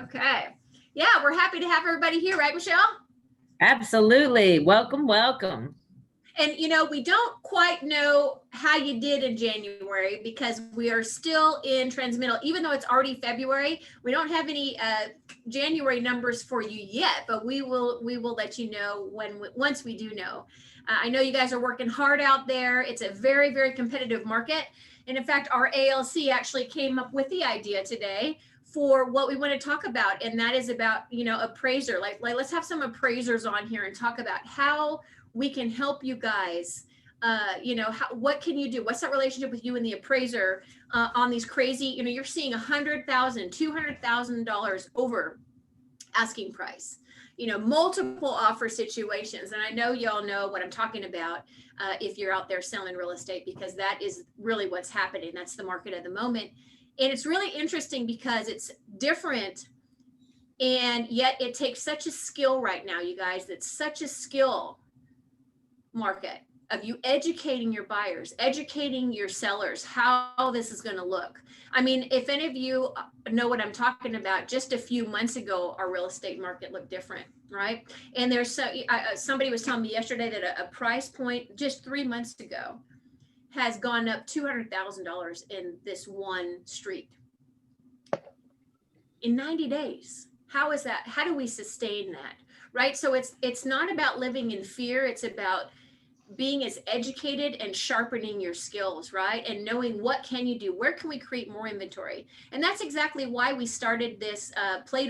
Okay. Yeah, we're happy to have everybody here, right, Michelle? Absolutely. Welcome, welcome. And we don't quite know how you did in January because we are still in transmittal, even though it's already February. We don't have any January numbers for you yet, but we will let you know once we do know. I know you guys are working hard out there. It's a very, very competitive market. And in fact, our ALC actually came up with the idea today for what we want to talk about. And that is about, appraiser. Like let's have some appraisers on here and talk about how we can help you guys. What can you do? What's that relationship with you and the appraiser on these crazy, you're seeing $100,000, $200,000 over asking price, multiple offer situations. And I know y'all know what I'm talking about if you're out there selling real estate, because that is really what's happening. That's the market at the moment. And it's really interesting because it's different. And yet it takes such a skill right now, you guys. It's such a skill market of you educating your buyers, educating your sellers, how this is going to look. I mean, if any of you know what I'm talking about, just a few months ago, our real estate market looked different, right? And there's somebody was telling me yesterday that a price point just 3 months ago has gone up $200,000 in this one street in 90 days. How is that? How do we sustain that? Right? So it's not about living in fear. It's about being as educated and sharpening your skills, right? And knowing what can you do? Where can we create more inventory? And that's exactly why we started this playing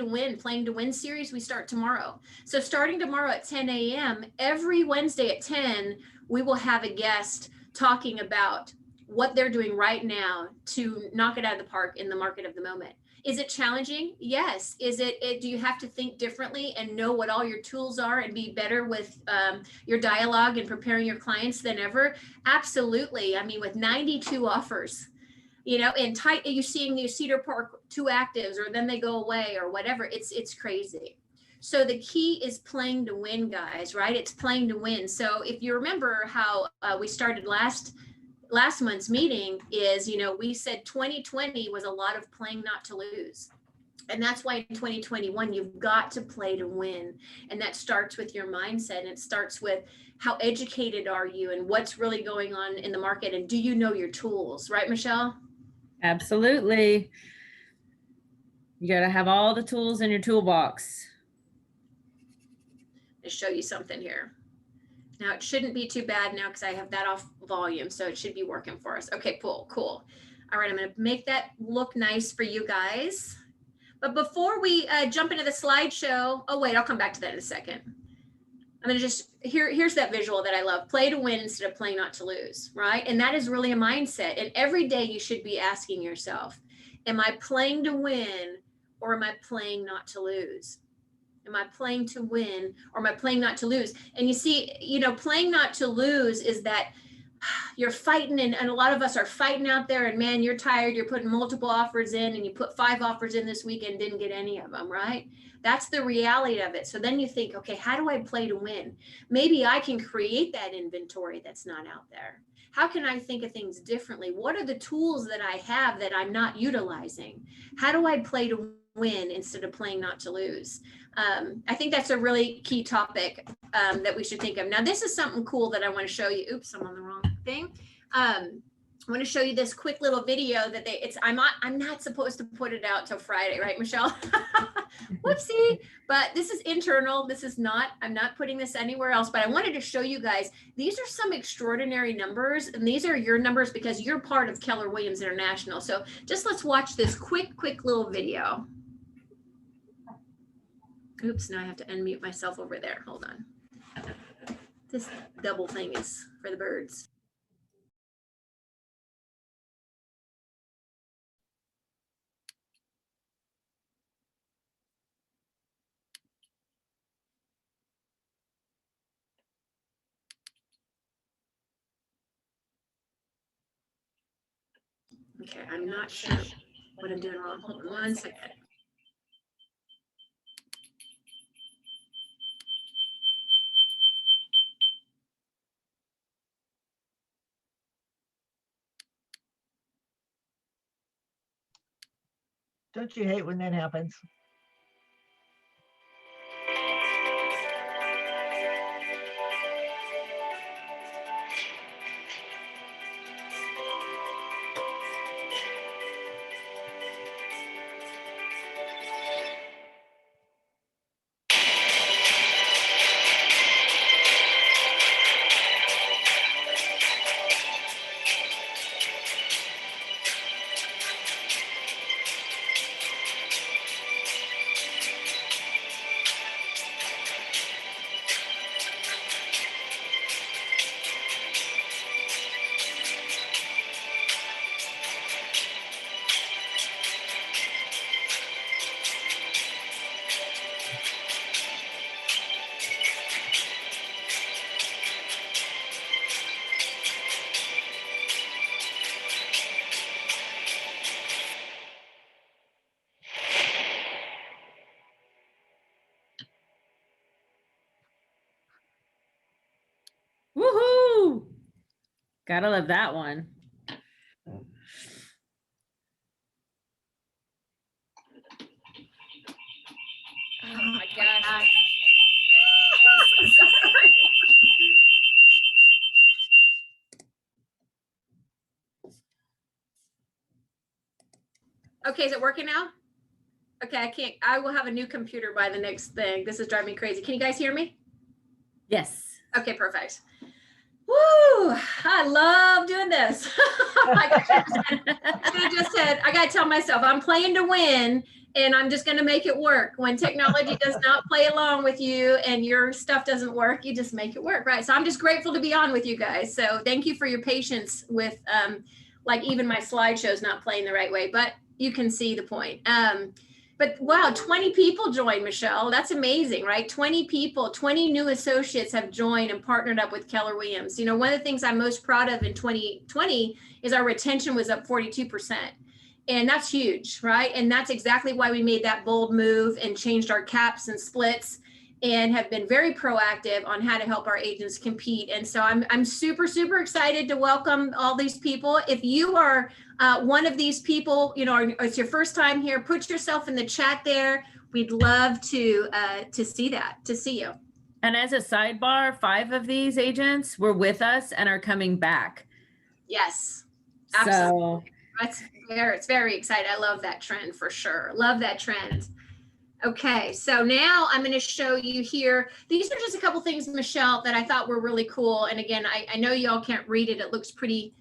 to win series. We start tomorrow. So starting tomorrow at 10 a.m., every Wednesday at 10, we will have a guest talking about what they're doing right now to knock it out of the park in the market of the moment. Is it challenging? Yes. Is it, do you have to think differently and know what all your tools are and be better with your dialogue and preparing your clients than ever? Absolutely. I mean, with 92 offers, and tight, you're seeing these Cedar Park 2 actives, or then they go away or whatever. It's crazy. So the key is playing to win, guys, right? It's playing to win. So if you remember how we started last month's meeting is, we said 2020 was a lot of playing not to lose. And that's why in 2021, you've got to play to win. And that starts with your mindset. And it starts with how educated are you and what's really going on in the market. And do you know your tools, right, Michelle? Absolutely. You got to have all the tools in your toolbox. I'll show you something here. Now it shouldn't be too bad now because I have that off volume, so it should be working for us. Okay, cool. All right, I'm going to make that look nice for you guys. But before we jump into the slideshow, oh wait, I'll come back to that in a second. I'm going to just, here's that visual that I love. Play to win instead of playing not to lose, right? And that is really a mindset. And every day you should be asking yourself, am I playing to win or am I playing not to lose? Am I playing to win or am I playing not to lose? And you see, playing not to lose is that you're fighting, and a lot of us are fighting out there, and man, you're tired. You're putting multiple offers in, and you put 5 offers in this weekend, didn't get any of them, right? That's the reality of it. So then you think, okay, how do I play to win? Maybe I can create that inventory that's not out there. How can I think of things differently? What are the tools that I have that I'm not utilizing? How do I play to win instead of playing not to lose? I think that's a really key topic that we should think of. Now, this is something cool that I want to show you. Oops, I'm on the wrong thing. I want to show you this quick little video that I'm not supposed to put it out till Friday, right, Michelle? Whoopsie. But this is internal. I'm not putting this anywhere else, but I wanted to show you guys, these are some extraordinary numbers, and these are your numbers because you're part of Keller Williams International. So just let's watch this quick little video. Oops, now I have to unmute myself over there. Hold on. This double thing is for the birds. Okay, I'm not sure what I'm doing wrong. Hold on 1 second. Don't you hate when that happens? Gotta love that one. Oh my gosh. Okay, is it working now? Okay, I will have a new computer by the next thing. This is driving me crazy. Can you guys hear me? Yes. Okay, perfect. Woo! I love doing this. I just said, I gotta tell myself, I'm playing to win, and I'm just gonna make it work. When technology does not play along with you and your stuff doesn't work, you just make it work, right? So I'm just grateful to be on with you guys. So thank you for your patience with, like even my slideshow's not playing the right way, but you can see the point. But wow, 20 people joined, Michelle. That's amazing, right? 20 people, 20 new associates have joined and partnered up with Keller Williams. You know, one of the things I'm most proud of in 2020 is our retention was up 42%. And that's huge, right? And that's exactly why we made that bold move and changed our caps and splits and have been very proactive on how to help our agents compete. And so I'm super, super excited to welcome all these people. If you are one of these people, you know, or it's your first time here, put yourself in the chat there. We'd love to see that, to see you. And as a sidebar, 5 of these agents were with us and are coming back. Yes, absolutely. It's very exciting. I love that trend for sure. Love that trend. Okay, so now I'm going to show you here. These are just a couple things, Michelle, that I thought were really cool. And again, I know y'all can't read it. It looks pretty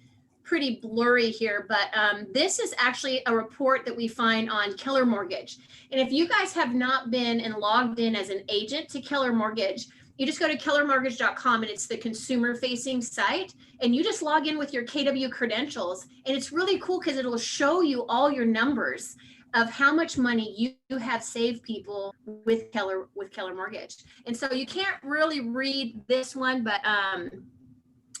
blurry here, but this is actually a report that we find on Keller Mortgage. And if you guys have not been and logged in as an agent to Keller Mortgage, you just go to kellermortgage.com and it's the consumer facing site, and you just log in with your KW credentials. And it's really cool because it'll show you all your numbers of how much money you have saved people with Keller Mortgage. And so you can't really read this one, but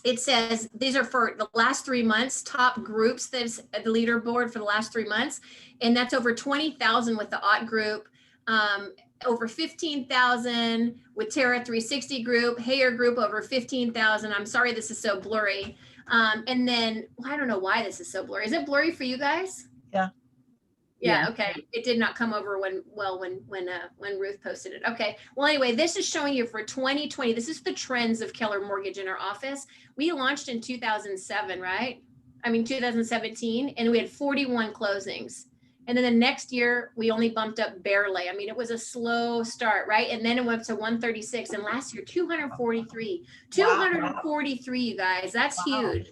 it says these are for the last 3 months, top groups. That's the leaderboard for the last 3 months. And that's over 20,000 with the OT group, over 15,000 with Terra 360 group, Hayer group over 15,000. I'm sorry, this is so blurry. And then, well, I don't know why this is so blurry. Is it blurry for you guys? Yeah. Okay. It did not come over when Ruth posted it. Okay. Well, anyway, this is showing you for 2020. This is the trends of Keller Mortgage in our office. We launched in 2007, right? I mean, 2017, and we had 41 closings. And then the next year, we only bumped up barely. I mean, it was a slow start, right? And then it went up to 136. And last year, 243. 243, you guys. That's huge.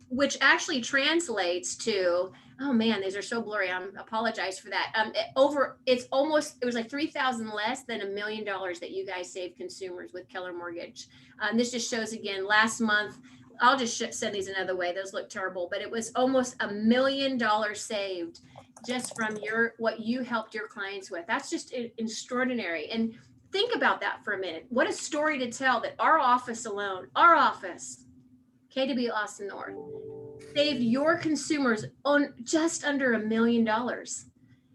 Which actually translates to, oh man, these are so blurry. I apologize for that. It was like 3,000 less than $1 million that you guys saved consumers with Keller Mortgage. This just shows again, last month, I'll just send these another way. Those look terrible, but it was almost $1 million saved just from what you helped your clients with. That's just extraordinary. And think about that for a minute. What a story to tell that our office alone, KW Austin North, saved your consumers on just under $1 million. Wow.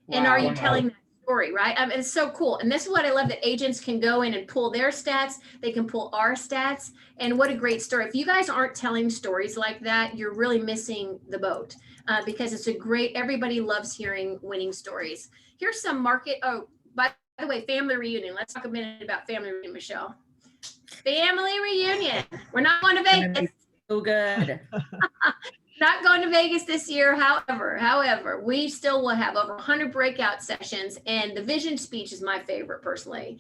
And are you telling that story, right? It's so cool. And this is what I love, that agents can go in and pull their stats. They can pull our stats. And what a great story. If you guys aren't telling stories like that, you're really missing the boat, because it's everybody loves hearing winning stories. Here's some by the way, family reunion. Let's talk a minute about family reunion, Michelle. Family reunion. We're not going to Vegas. So good. Not going to Vegas this year. However, we still will have over 100 breakout sessions, and the vision speech is my favorite personally.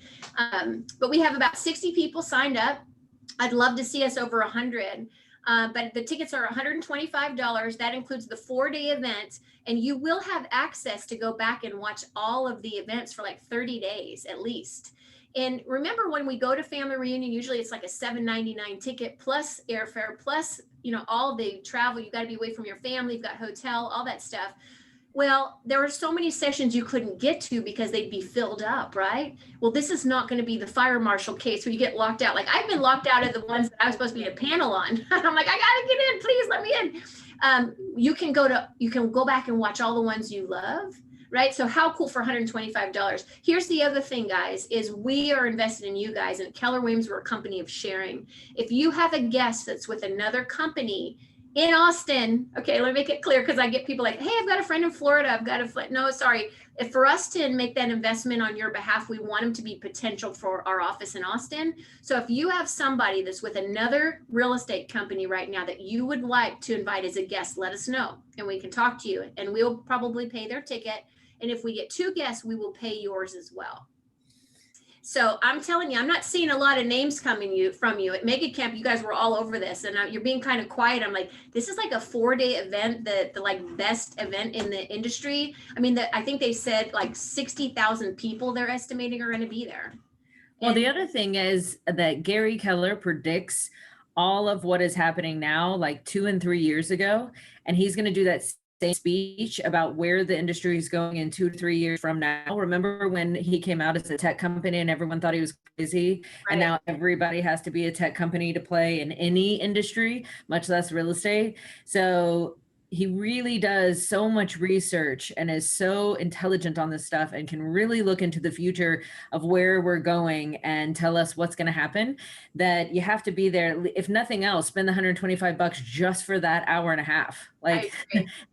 But we have about 60 people signed up. I'd love to see us over 100. But the tickets are $125. That includes the 4-day event, and you will have access to go back and watch all of the events for like 30 days at least. And remember, when we go to family reunion, usually it's like a $7.99 ticket plus airfare, plus, all the travel. You got to be away from your family. You've got hotel, all that stuff. Well, there were so many sessions you couldn't get to because they'd be filled up, right? Well, this is not going to be the fire marshal case where you get locked out. Like, I've been locked out of the ones that I was supposed to be in a panel on. I'm like, I got to get in, please let me in. You can go back and watch all the ones you love. right? So how cool for $125. Here's the other thing, guys, is we are invested in you guys, and at Keller Williams, we're a company of sharing. If you have a guest that's with another company in Austin, okay, let me make it clear, because I get people like, hey, I've got a friend in Florida, I've got a friend. No, sorry. If for us to make that investment on your behalf, we want them to be potential for our office in Austin. So if you have somebody that's with another real estate company right now that you would like to invite as a guest, let us know and we can talk to you, and we'll probably pay their ticket. And if we get 2 guests, we will pay yours as well. So I'm telling you, I'm not seeing a lot of names coming from you at Mega Camp. You guys were all over this, and you're being kind of quiet. I'm like, this is like a 4-day event, the like best event in the industry. I mean, I think they said like 60,000 people they're estimating are going to be there. Well, the other thing is that Gary Keller predicts all of what is happening now, like 2 and 3 years ago, and he's going to do that same speech about where the industry is going in 2 to 3 years from now. Remember when he came out as a tech company and everyone thought he was crazy? Right. And now everybody has to be a tech company to play in any industry, much less real estate. So he really does so much research and is so intelligent on this stuff and can really look into the future of where we're going and tell us what's going to happen, that you have to be there. If nothing else, spend the $125 just for that hour and a half. Like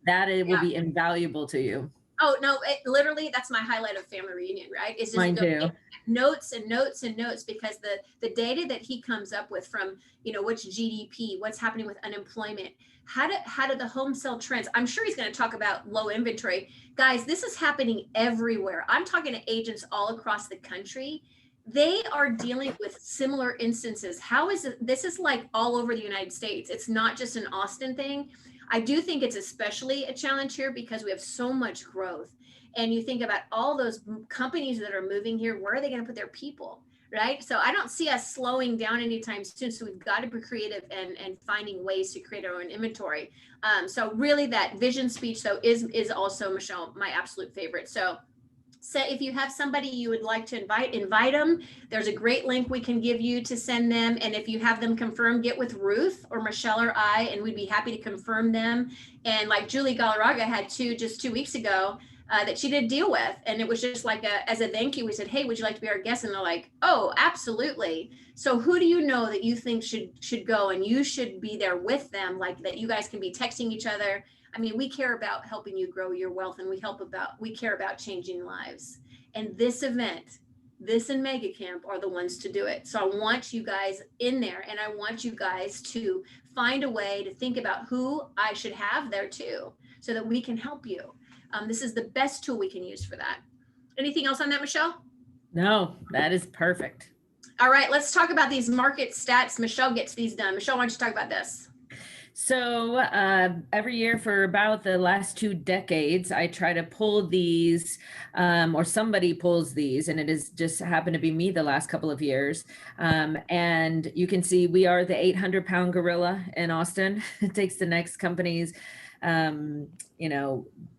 that, it will be invaluable to you. Oh, no, literally, that's my highlight of family reunion, right? Is just mine too. Notes and notes and notes, because the data that he comes up with from, what's GDP, what's happening with unemployment, how do the home sale trends. I'm sure he's going to talk about low inventory. Guys, this is happening everywhere. I'm talking to agents all across the country. They are dealing with similar instances. How is it? This is like all over the United States. It's not just an Austin thing. I do think it's especially a challenge here because we have so much growth. And you think about all those companies that are moving here, where are they going to put their people, right? So I don't see us slowing down anytime soon. So we've got to be creative and finding ways to create our own inventory. So really that vision speech, though, is also, Michelle, my absolute favorite. So if you have somebody you would like to invite them. There's a great link we can give you to send them. And if you have them confirmed, get with Ruth or Michelle or I, and we'd be happy to confirm them. And like Julie Galarraga had just 2 weeks ago that she did deal with. And it was just like as a thank you, we said, hey, would you like to be our guest? And they're like, oh, absolutely. So who do you know that you think should go, and you should be there with them, like that you guys can be texting each other. I mean, we care about helping you grow your wealth, and we care about changing lives. And this event, this and Mega Camp are the ones to do it. So I want you guys in there, and I want you guys to find a way to think about who I should have there too, so that we can help you. This is the best tool we can use for that. Anything else on that, Michelle? No, that is perfect. All right, let's talk about these market stats. Michelle gets these done. Michelle, why don't you talk about this? So every year for about the last 2 decades, I try to pull these, or somebody pulls these, and it has just happened to be me the last couple of years. And you can see we are the 800-pound gorilla in Austin. It takes the next companies,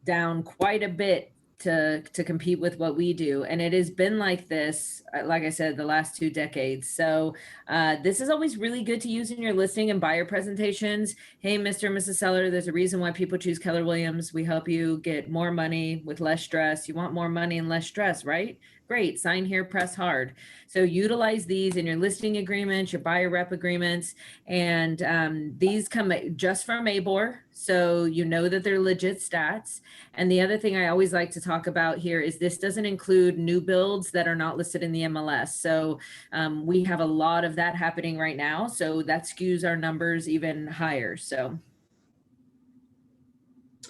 down quite a bit to compete with what we do. And it has been like this, like I said, the last 2 decades. So this is always really good to use in your listing and buyer presentations. Hey, Mr. and Mrs. Seller, there's a reason why people choose Keller Williams. We help you get more money with less stress. You want more money and less stress, right? Great, sign here, press hard. So utilize these in your listing agreements, your buyer rep agreements, and these come just from ABOR, so you know that they're legit stats. And the other thing I always like to talk about here is this doesn't include new builds that are not listed in the MLS. So we have a lot of that happening right now, so that skews our numbers even higher. So.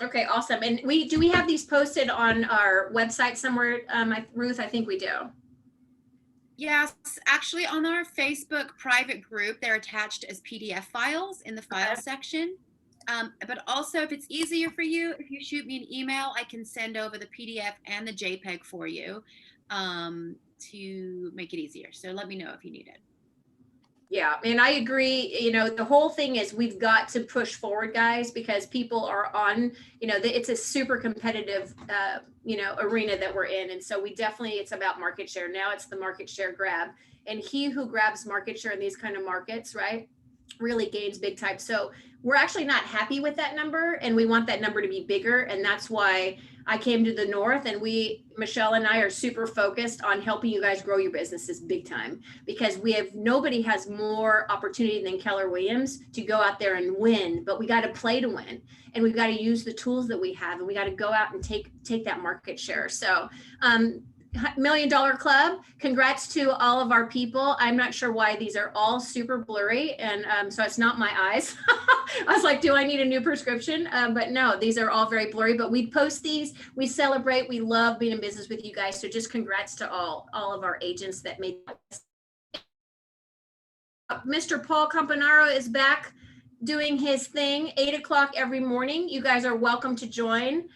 Okay, awesome. And do we have these posted on our website somewhere, Ruth? I think we do. Yes, actually on our Facebook private group, they're attached as PDF files in the file section. But also, if it's easier for you, if you shoot me an email, I can send over the PDF and the JPEG for you to make it easier. So let me know if you need it. Yeah, and I agree. The whole thing is we've got to push forward, guys, because people are on, it's a super competitive, arena that we're in. And so it's about market share. Now it's the market share grab. And he who grabs market share in these kind of markets, right, really gains big time. So we're actually not happy with that number, and we want that number to be bigger. And that's why I came to the north, and Michelle and I are super focused on helping you guys grow your businesses big time, because nobody has more opportunity than Keller Williams to go out there and win, but we got to play to win, and we've got to use the tools that we have, and we got to go out and take that market share. So, $1 Million Club, congrats to all of our people. I'm not sure why these are all super blurry, and so it's not my eyes. I was like, do I need a new prescription? But no, these are all very blurry, but we post these, we celebrate, we love being in business with you guys. So just congrats to all of our agents that made this. Mr. Paul Campanaro is back doing his thing, 8 o'clock every morning. You guys are welcome to join.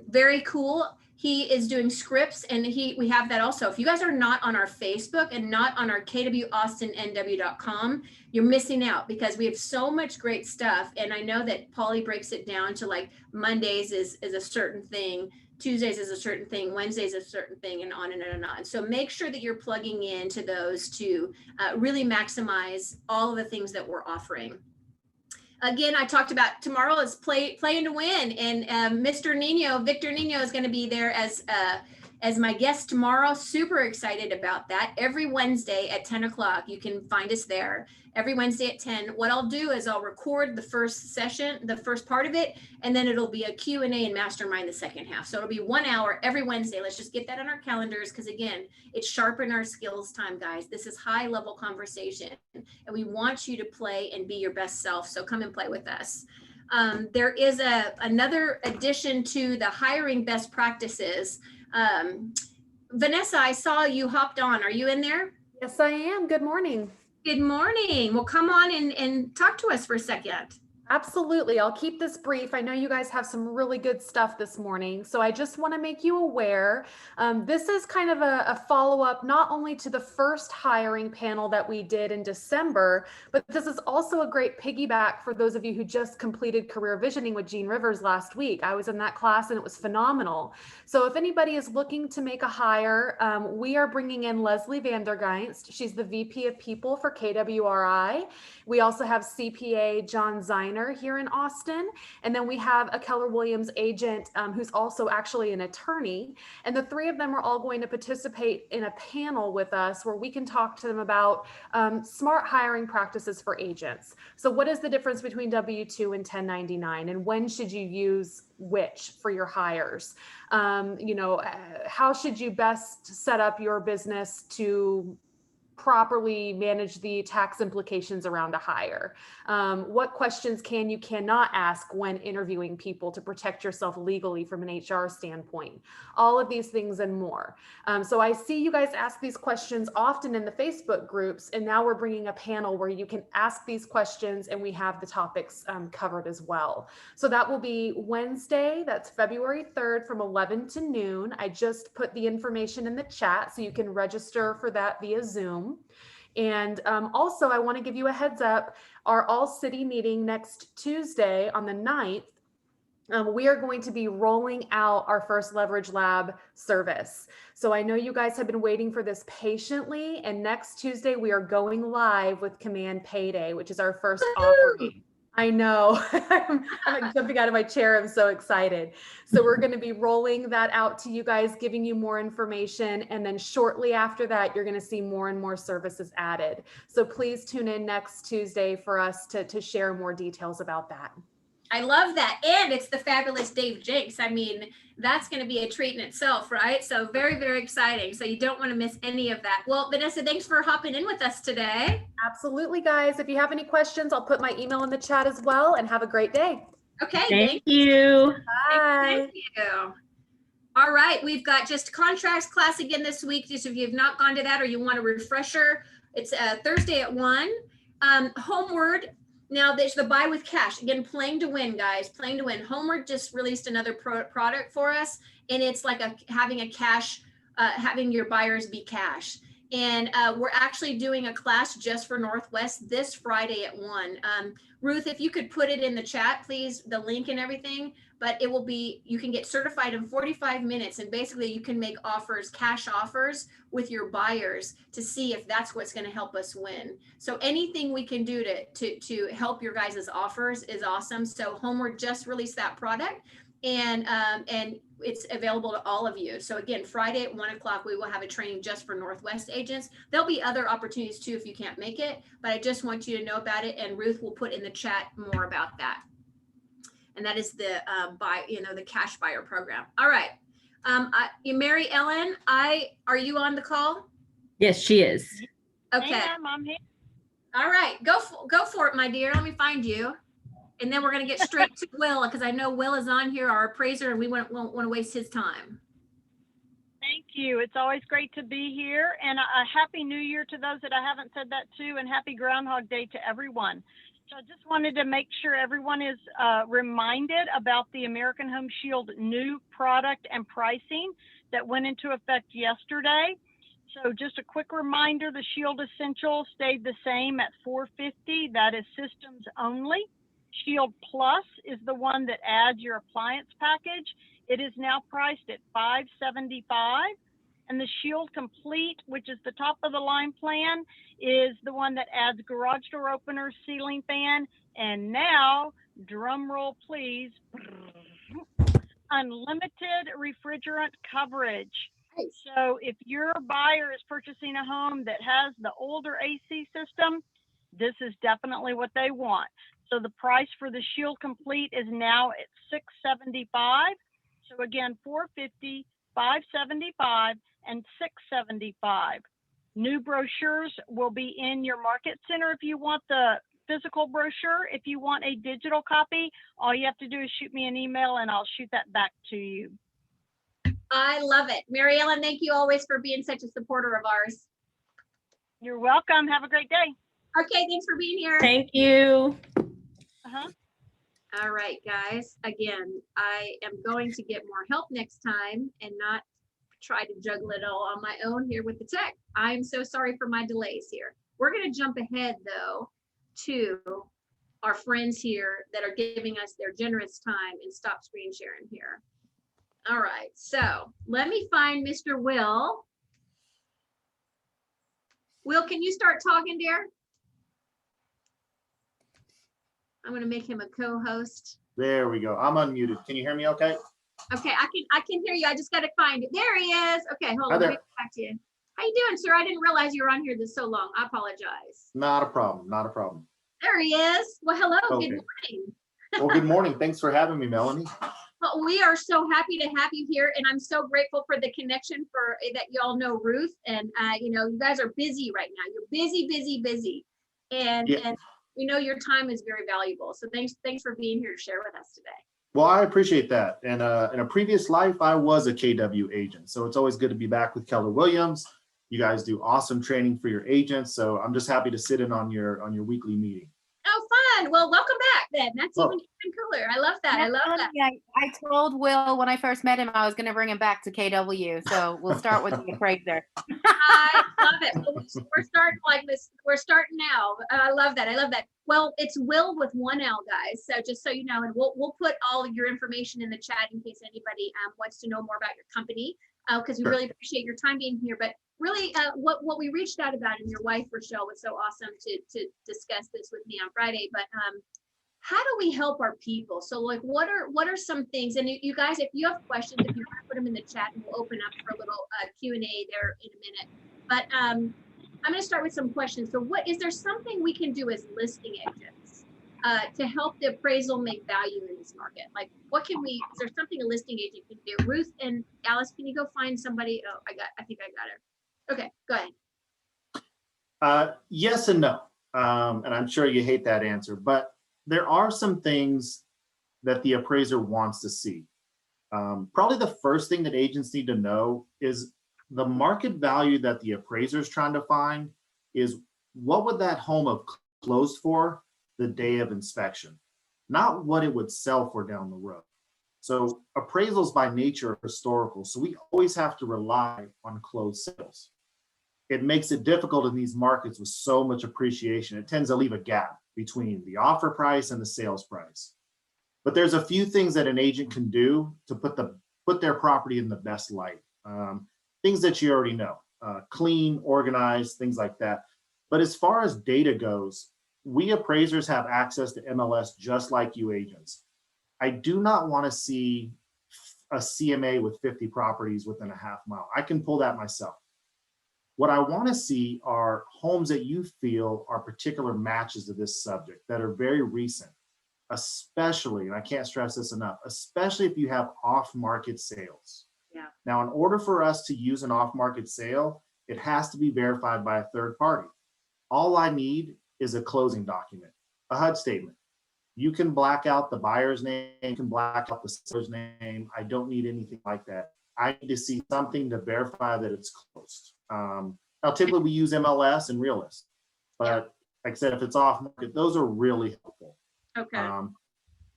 Very cool. He is doing scripts, and we have that also. If you guys are not on our Facebook and not on our kwaustonnw.com, you're missing out, because we have so much great stuff. And I know that Paulie breaks it down to like Mondays is a certain thing, Tuesdays is a certain thing, Wednesdays is a certain thing, and on and on and on. So make sure that you're plugging into those to really maximize all of the things that we're offering. Again, I talked about tomorrow is playing to win, and Victor Nino is going to be there as my guest tomorrow. Super excited about that. Every Wednesday at 10 o'clock, you can find us there. Every Wednesday at 10. What I'll do is I'll record the first session, the first part of it, and then it'll be a Q&A and mastermind the second half. So it'll be 1 hour every Wednesday. Let's just get that on our calendars, because again, it's sharpen our skills time, guys. This is high level conversation, and we want you to play and be your best self. So come and play with us. There is another addition to the hiring best practices. Vanessa, I saw you hopped on. Are you in there? Yes, I am. Good morning. Good morning. Well, come on and talk to us for a second. Absolutely. I'll keep this brief. I know you guys have some really good stuff this morning. So I just want to make you aware. This is kind of a follow-up, not only to the first hiring panel that we did in December, but this is also a great piggyback for those of you who just completed career visioning with Jean Rivers last week. I was in that class and it was phenomenal. So if anybody is looking to make a hire, we are bringing in Leslie Vandergeist. She's the VP of People for KWRI. We also have CPA John Ziner here in Austin. And then we have a Keller Williams agent who's also actually an attorney. And the three of them are all going to participate in a panel with us where we can talk to them about smart hiring practices for agents. So what is the difference between W-2 and 1099? And when should you use which for your hires? How should you best set up your business to properly manage the tax implications around a hire? What questions cannot ask when interviewing people to protect yourself legally from an HR standpoint? All of these things and more. So I see you guys ask these questions often in the Facebook groups, and now we're bringing a panel where you can ask these questions and we have the topics covered as well. So that will be Wednesday, that's February 3rd from 11 to noon. I just put the information in the chat so you can register for that via Zoom. And also, I want to give you a heads up, our all-city meeting next Tuesday on the 9th, we are going to be rolling out our first Leverage Lab service. So I know you guys have been waiting for this patiently, and next Tuesday we are going live with Command Payday, which is our first offering. I know, I'm like jumping out of my chair. I'm so excited. So we're going to be rolling that out to you guys, giving you more information. And then shortly after that, you're going to see more and more services added. So please tune in next Tuesday for us to share more details about that. I love that. And it's the fabulous Dave Jenks. I mean, that's going to be a treat in itself, right? So very, very exciting. So you don't want to miss any of that. Well, Vanessa, thanks for hopping in with us today. Absolutely, guys. If you have any questions, I'll put my email in the chat as well, and have a great day. Okay. Thank you. Bye. Thank you. All right. We've got just contracts class again this week. Just if you've not gone to that or you want a refresher, it's Thursday at 1. Homeward. Now there's the buy with cash. Again, playing to win, guys, playing to win. Homeward just released another product for us, and it's like having a cash, having your buyers be cash. And we're actually doing a class just for Northwest this Friday at 1. Ruth, if you could put it in the chat, please, the link and everything, but it will be, you can get certified in 45 minutes. And basically you can make offers, cash offers with your buyers to see if that's what's going to help us win. So anything we can do to help your guys' offers is awesome. So Homeward just released that product. and it's available to all of you. So again, Friday at 1 o'clock, we will have a training just for Northwest agents. There'll be other opportunities too if you can't make it, but I just want you to know about it, and Ruth will put in the chat more about that. And that is the the cash buyer program. All right. Mary Ellen, are you on the call? Yes, she is. Okay. I'm here. All right. Go for it, my dear. Let me find you. And then we're going to get straight to Will, because I know Will is on here, our appraiser, and we won't want to waste his time. Thank you. It's always great to be here. And a happy new year to those that I haven't said that to, and happy Groundhog Day to everyone. So I just wanted to make sure everyone is reminded about the American Home Shield new product and pricing that went into effect yesterday. So just a quick reminder, the Shield Essential stayed the same at $450. That is systems only. Shield Plus is the one that adds your appliance package. It is now priced at $575. And the Shield Complete, which is the top of the line plan, is the one that adds garage door opener, ceiling fan, and now, drum roll please, unlimited refrigerant coverage. So if your buyer is purchasing a home that has the older AC system, this is definitely what they want. So the price for the Shield Complete is now at $675. So again, $450, $575, and $675. New brochures will be in your market center if you want the physical brochure. If you want a digital copy, all you have to do is shoot me an email and I'll shoot that back to you. I love it. Mary Ellen, thank you always for being such a supporter of ours. You're welcome. Have a great day. Okay, thanks for being here. Thank you. All right, guys. Again, I am going to get more help next time and not try to juggle it all on my own here with the tech. I'm so sorry for my delays here. We're going to jump ahead, though, to our friends here that are giving us their generous time and stop screen sharing here. All right, so let me find Mr. Will. Will, can you start talking, dear? I'm going to make him a co-host. There we go. I'm unmuted. Can you hear me okay? Okay, I can hear you. I just got to find it. There he is. Okay, hold on. Let me get back to you. How you doing, sir? I didn't realize you were on here this so long. I apologize. Not a problem. Not a problem. There he is. Well, hello. Okay. Good morning. Well, good morning. Thanks for having me, Melanie. Well, we are so happy to have you here, and I'm so grateful for the connection for that. Y'all know Ruth, and you guys are busy right now. You're busy, and Yeah. and we know your time is very valuable. So thanks for being here to share with us today. Well, I appreciate that. And in a previous life, I was a KW agent, so it's always good to be back with Keller Williams. You guys do awesome training for your agents, so I'm just happy to sit in on your weekly meeting. Oh, fun. Well, welcome back then. That's even cooler. I love that. I love that. I told Will when I first met him I was going to bring him back to KW. So we'll start with the appraiser. I love it. We're starting like this. We're starting now. I love that. I love that. Well, it's Will with one L, guys. So just so you know, and we'll put all of your information in the chat in case anybody wants to know more about your company, because we really appreciate your time being here. But really, what we reached out about, and your wife Rochelle was so awesome to discuss this with me on Friday. But how do we help our people? So like, what are some things? And you guys, if you have questions, if you want to put them in the chat, and we'll open up for a little Q&A there in a minute. But I'm going to start with some questions. So what is there something we can do as listing agents to help the appraisal make value in this market? Like, is there something a listing agent can do? Ruth and Alice, can you go find somebody? Oh, I think I got her. Okay, go ahead. Yes and no. And I'm sure you hate that answer, but there are some things that the appraiser wants to see. Probably the first thing that agents need to know is the market value that the appraiser is trying to find is what would that home have closed for the day of inspection, not what it would sell for down the road. So appraisals by nature are historical, so we always have to rely on closed sales. It makes it difficult in these markets with so much appreciation. It tends to leave a gap between the offer price and the sales price. But there's a few things that an agent can do to put their property in the best light. Things that you already know, clean, organized, things like that. But as far as data goes, we appraisers have access to MLS just like you agents. I do not want to see a CMA with 50 properties within a half mile. I can pull that myself. What I want to see are homes that you feel are particular matches to this subject that are very recent, especially, and I can't stress this enough, especially if you have off-market sales. Yeah. Now, in order for us to use an off-market sale, it has to be verified by a third party. All I need is a closing document, a HUD statement. You can black out the buyer's name, you can black out the seller's name. I don't need anything like that. I need to see something to verify that it's closed. Now, typically we use MLS and Realist, but like I said, if it's off market, those are really helpful. Okay.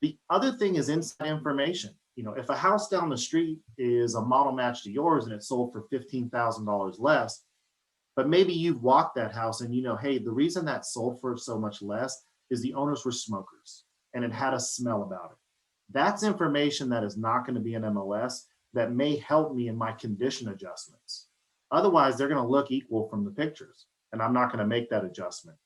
The other thing is inside information. You know, if a house down the street is a model match to yours and it sold for $15,000 less, but maybe you've walked that house and you know, hey, the reason that sold for so much less is the owners were smokers and it had a smell about it. That's information that is not going to be in MLS that may help me in my condition adjustments. Otherwise, they're going to look equal from the pictures, and I'm not going to make that adjustment.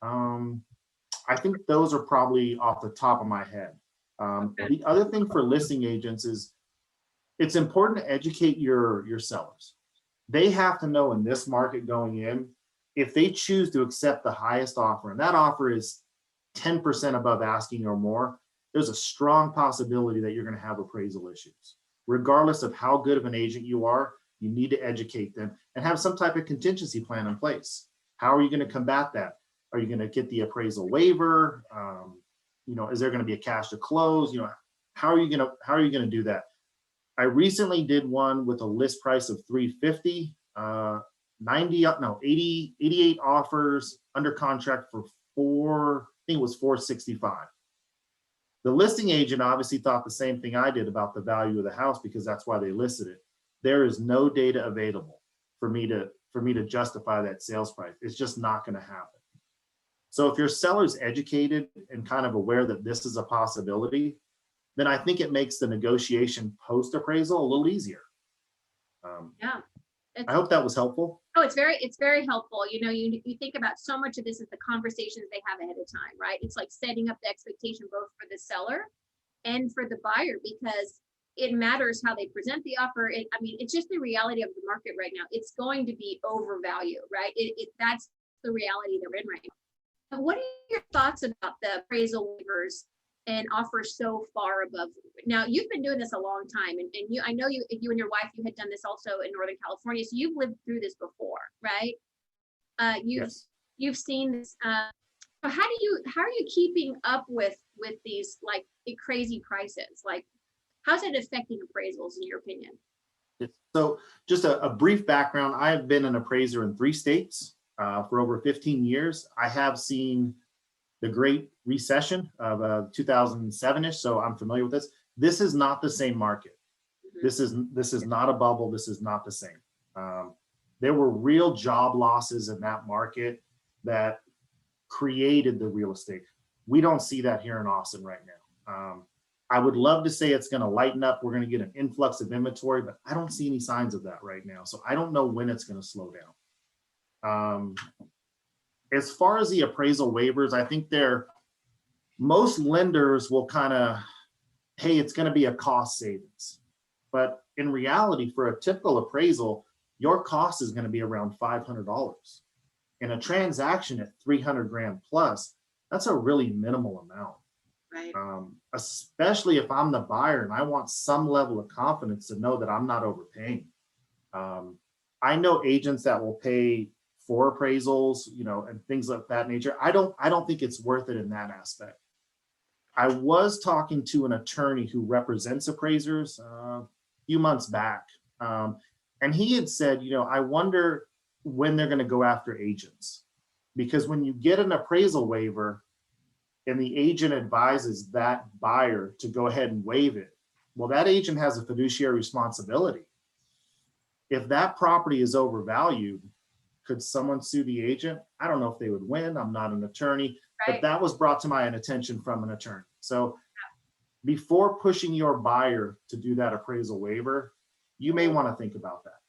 I think those are probably off the top of my head. The other thing for listing agents is it's important to educate your sellers. They have to know in this market going in, if they choose to accept the highest offer, and that offer is 10% above asking or more, there's a strong possibility that you're going to have appraisal issues. Regardless of how good of an agent you are, you need to educate them and have some type of contingency plan in place. How are you going to combat that? Are you going to get the appraisal waiver? You know, is there going to be a cash to close? You know, how are you going to do that? I recently did one with a list price of $350, 88 offers under contract for I think it was $465. The listing agent obviously thought the same thing I did about the value of the house because that's why they listed it. There is no data available for me to justify that sales price. It's just not going to happen. So if your seller's educated and kind of aware that this is a possibility, then I think it makes the negotiation post appraisal a little easier. Yeah. I hope that was helpful. Oh, it's very helpful. You know, you think about so much of this is the conversations they have ahead of time, right? It's like setting up the expectation both for the seller and for the buyer, because it matters how they present the offer. I mean, it's just the reality of the market right now. It's going to be overvalued, right? That's the reality that we're in right now. What are your thoughts about the appraisal waivers and offers so far above? Now, you've been doing this a long time, and I know you and your wife, you had done this also in Northern California, so you've lived through this before, right? You've seen this. How are you keeping up with these like crazy prices? Like, how's it affecting appraisals in your opinion? So just a brief background. I have been an appraiser in 3 states for over 15 years. I have seen the Great Recession of 2007-ish, so I'm familiar with this. This is not the same market. Mm-hmm. This is not a bubble. This is not the same. There were real job losses in that market that created the real estate. We don't see that here in Austin right now. I would love to say it's going to lighten up. We're going to get an influx of inventory, but I don't see any signs of that right now. So I don't know when it's going to slow down. As far as the appraisal waivers, I think most lenders will kind of, hey, it's going to be a cost savings. But in reality, for a typical appraisal, your cost is going to be around $500. In a transaction at 300 grand plus, that's a really minimal amount. Right. Especially if I'm the buyer and I want some level of confidence to know that I'm not overpaying. I know agents that will pay for appraisals, you know, and things of that nature. I don't think it's worth it in that aspect. I was talking to an attorney who represents appraisers a few months back, and he had said, you know, I wonder when they're going to go after agents, because when you get an appraisal waiver and the agent advises that buyer to go ahead and waive it, well, that agent has a fiduciary responsibility. If that property is overvalued, could someone sue the agent? I don't know if they would win. I'm not an attorney, right. But that was brought to my attention from an attorney. So before pushing your buyer to do that appraisal waiver, you may want to think about that.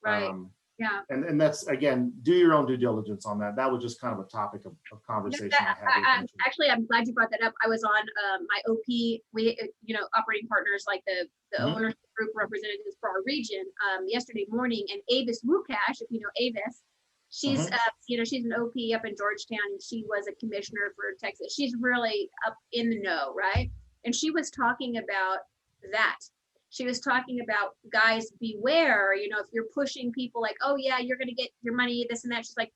Right. Yeah. And that's, again, do your own due diligence on that. That was just kind of a topic of conversation I had. with them. Actually, I'm glad you brought that up. I was on my OP, operating partners, like the Mhm. ownership group representatives for our region, yesterday morning, and Avis Wukash, if you know Avis, she's she's an OP up in Georgetown, and she was a commissioner for Texas. She's really up in the know, right? And she was talking about that. She was talking about, guys, beware, if you're pushing people like, oh yeah, you're going to get your money, this and that. She's like,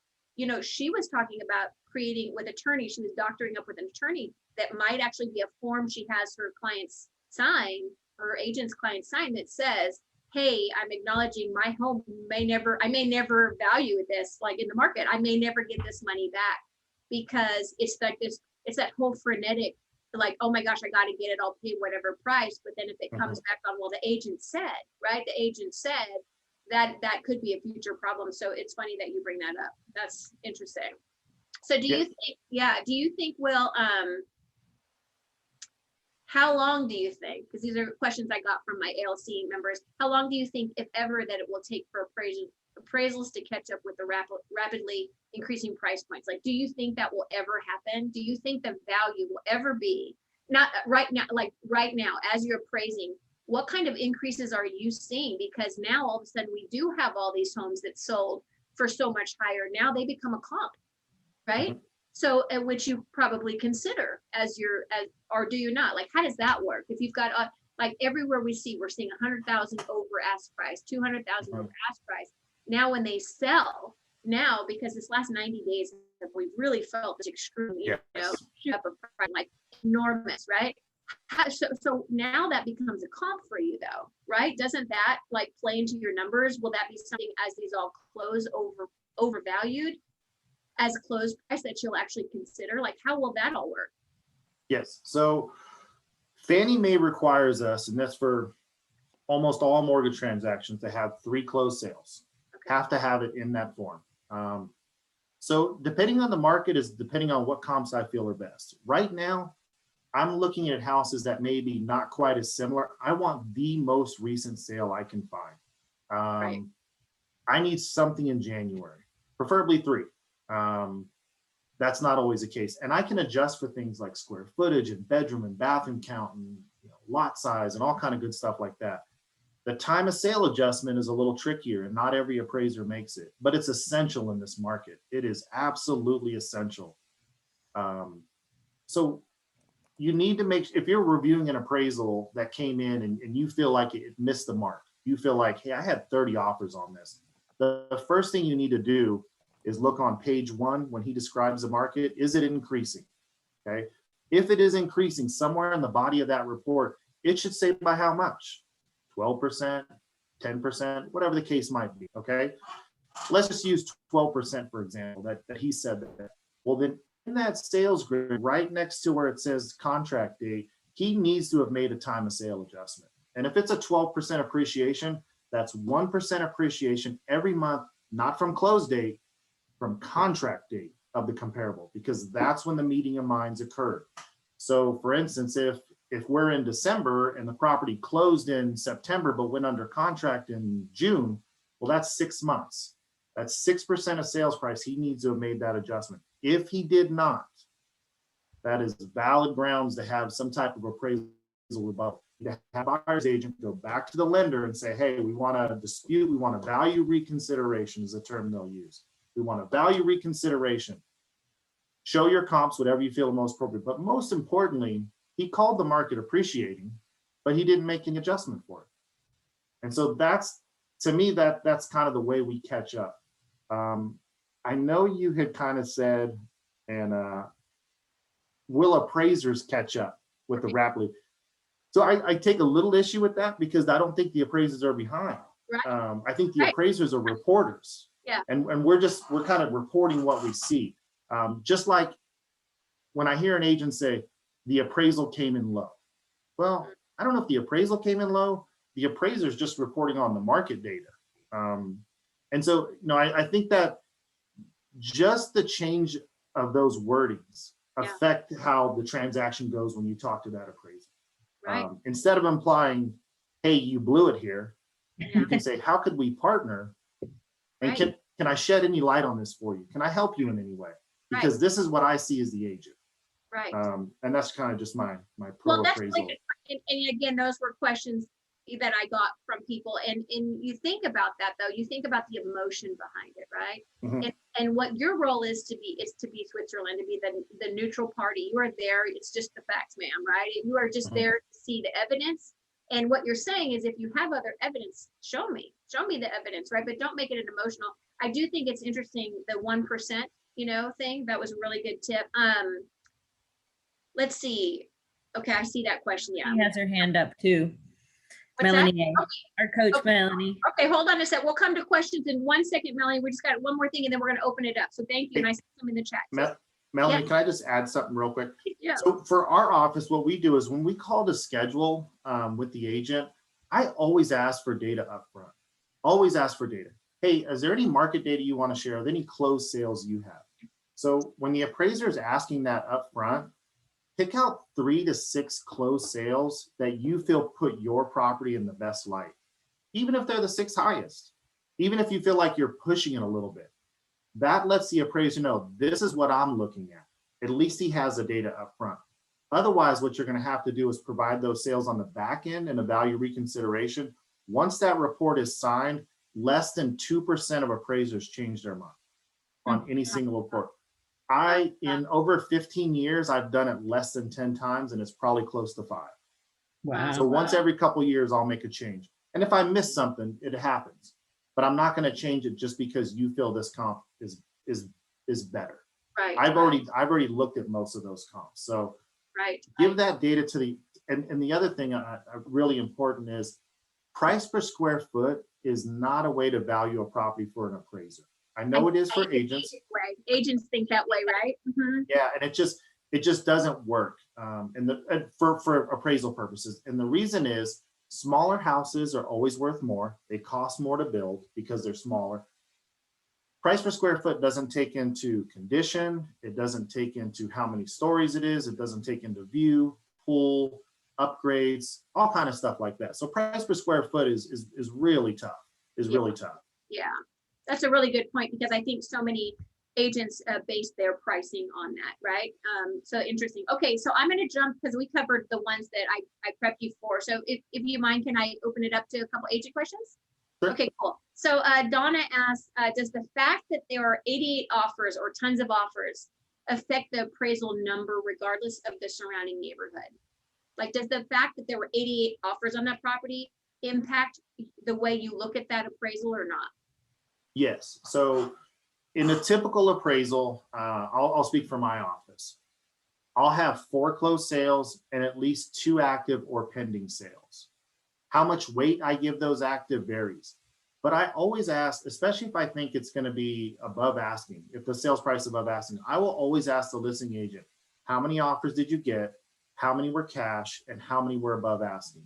she was talking about creating with attorney. She was doctoring up with an attorney that might actually be a form she has her clients sign, her agent's clients sign, that says, hey, I'm acknowledging my home I may never value this, like in the market, I may never get this money back, because it's like this, it's that whole frenetic, like, oh my gosh, I got to get it, I'll pay whatever price. But then if it comes back on, well, the agent said, right? The agent said that could be a future problem. So it's funny that you bring that up. That's interesting. So do you think, Will, how long do you think, because these are questions I got from my ALC members, how long do you think, if ever, that it will take for appraisals to catch up with the rapidly increasing price points? Like, do you think that will ever happen? Do you think the value will ever be, not right now, like right now, as you're appraising, what kind of increases are you seeing? Because now all of a sudden we do have all these homes that sold for so much higher. Now they become a comp, right? So, which you probably consider or do you not? Like, how does that work? If you've got, like everywhere we're seeing 100,000 over ask price, 200,000 over ask price. Now, when they sell, because this last 90 days, we've really felt this extreme, shoot up a price, like enormous, right? So now that becomes a comp for you, though, right? Doesn't that like play into your numbers? Will that be something, as these all close, overvalued as a closed price, that you'll actually consider? Like, how will that all work? Yes. So Fannie Mae requires us, and that's for almost all mortgage transactions, to have 3 closed sales. Okay. Have to have it in that form. So depending on the market is depending on what comps I feel are best. Right now, I'm looking at houses that may be not quite as similar. I want the most recent sale I can find. Right. I need something in January, preferably 3. That's not always the case. And I can adjust for things like square footage and bedroom and bathroom count and lot size and all kind of good stuff like that. The time of sale adjustment is a little trickier, and not every appraiser makes it, but it's essential in this market. It is absolutely essential. So you need to make, if you're reviewing an appraisal that came in and you feel like it missed the mark, you feel like, hey, I had 30 offers on this. The first thing you need to do is look on page 1 when he describes the market. Is it increasing? Okay. If it is increasing, somewhere in the body of that report, it should say by how much. 12%, 10%, whatever the case might be, okay? Let's just use 12%, for example, that he said that. Well, then in that sales grid, right next to where it says contract date, he needs to have made a time of sale adjustment. And if it's a 12% appreciation, that's 1% appreciation every month, not from close date, from contract date of the comparable, because that's when the meeting of minds occurred. So for instance, if we're in December and the property closed in September but went under contract in June, well, that's 6 months. That's 6% of sales price. He needs to have made that adjustment. If he did not, that is valid grounds to have some type of appraisal rebuttal. To have a buyer's agent go back to the lender and say, hey, we want to dispute, we want a value reconsideration is the term they'll use. We want a value reconsideration. Show your comps, whatever you feel most appropriate. But most importantly, he called the market appreciating, but he didn't make an adjustment for it. And so that's, to me, that's kind of the way we catch up. I know you had kind of said, and will appraisers catch up with the rapidly? So I take a little issue with that, because I don't think the appraisers are behind. Right. I think the appraisers are reporters. Yeah. And we're kind of reporting what we see. Just like when I hear an agent say, the appraisal came in low. Well, I don't know if the appraisal came in low. The appraiser is just reporting on the market data. And so, I think that just the change of those wordings affect how the transaction goes when you talk to that appraiser. Right. Instead of implying, hey, you blew it here, you can say, how could we partner And Right. can I shed any light on this for you? Can I help you in any way? Because this is what I see as the agent. Right. And that's kind of just my pro Well, that's appraisal. like, and again, those were questions that I got from people. And you think about that though, you think about the emotion behind it, right? Mhm. And what your role is to be Switzerland, to be the neutral party. You are there. It's just the facts, ma'am, right? You are just Mhm. there to see the evidence. And what you're saying is, if you have other evidence, show me the evidence, right? But don't make it an emotional. I do think it's interesting, the 1%, thing. That was a really good tip. Let's see. Okay, I see that question. Yeah. She has her hand up too. What's that? Melanie, our coach, Okay. Melanie. Okay, hold on a sec. We'll come to questions in 1 second, Melanie. We just got one more thing and then we're going to open it up. So thank you. And I see some in the chat. So, Melanie, yeah. can I just add something real quick? yeah. So for our office, what we do is when we call to schedule with the agent, I always ask for data up front. Always ask for data. Hey, is there any market data you want to share? Are there any closed sales you have? So when the appraiser is asking that up front, pick out 3 to 6 closed sales that you feel put your property in the best light, even if they're the 6 highest, even if you feel like you're pushing it a little bit. That lets the appraiser know this is what I'm looking at. At least he has the data up front. Otherwise, what you're going to have to do is provide those sales on the back end and a value reconsideration. Once that report is signed, less than 2% of appraisers change their mind on any single report. In over 15 years, I've done it less than 10 times, and it's probably close to 5. Wow. So once every couple of years, I'll make a change. And if I miss something, it happens. But I'm not going to change it just because you feel this comp is better. Right. I've already looked at most of those comps. So right. give that data to the, and the other thing really important is price per square foot is not a way to value a property for an appraiser. I know it is for agents. Agents think that way, right? Mm-hmm. Yeah, and it just doesn't work for appraisal purposes. And the reason is smaller houses are always worth more. They cost more to build because they're smaller. Price per square foot doesn't take into condition. It doesn't take into how many stories it is. It doesn't take into view, pool, upgrades, all kind of stuff like that. So price per square foot is really tough. Really tough. Yeah, that's a really good point, because I think so many agents base their pricing on that, right? So interesting. Okay, so I'm going to jump, because we covered the ones that I prepped you for. So if you mind, can I open it up to a couple agent questions? Sure. Okay, cool. So Donna asks, does the fact that there are 88 offers or tons of offers affect the appraisal number regardless of the surrounding neighborhood? Like, does the fact that there were 88 offers on that property impact the way you look at that appraisal or not? Yes. So in a typical appraisal, I'll speak for my office. I'll have 4 closed sales and at least 2 active or pending sales. How much weight I give those active varies. But I always ask, especially if I think it's going to be above asking, if the sales price is above asking, I will always ask the listing agent, how many offers did you get? How many were cash? And how many were above asking?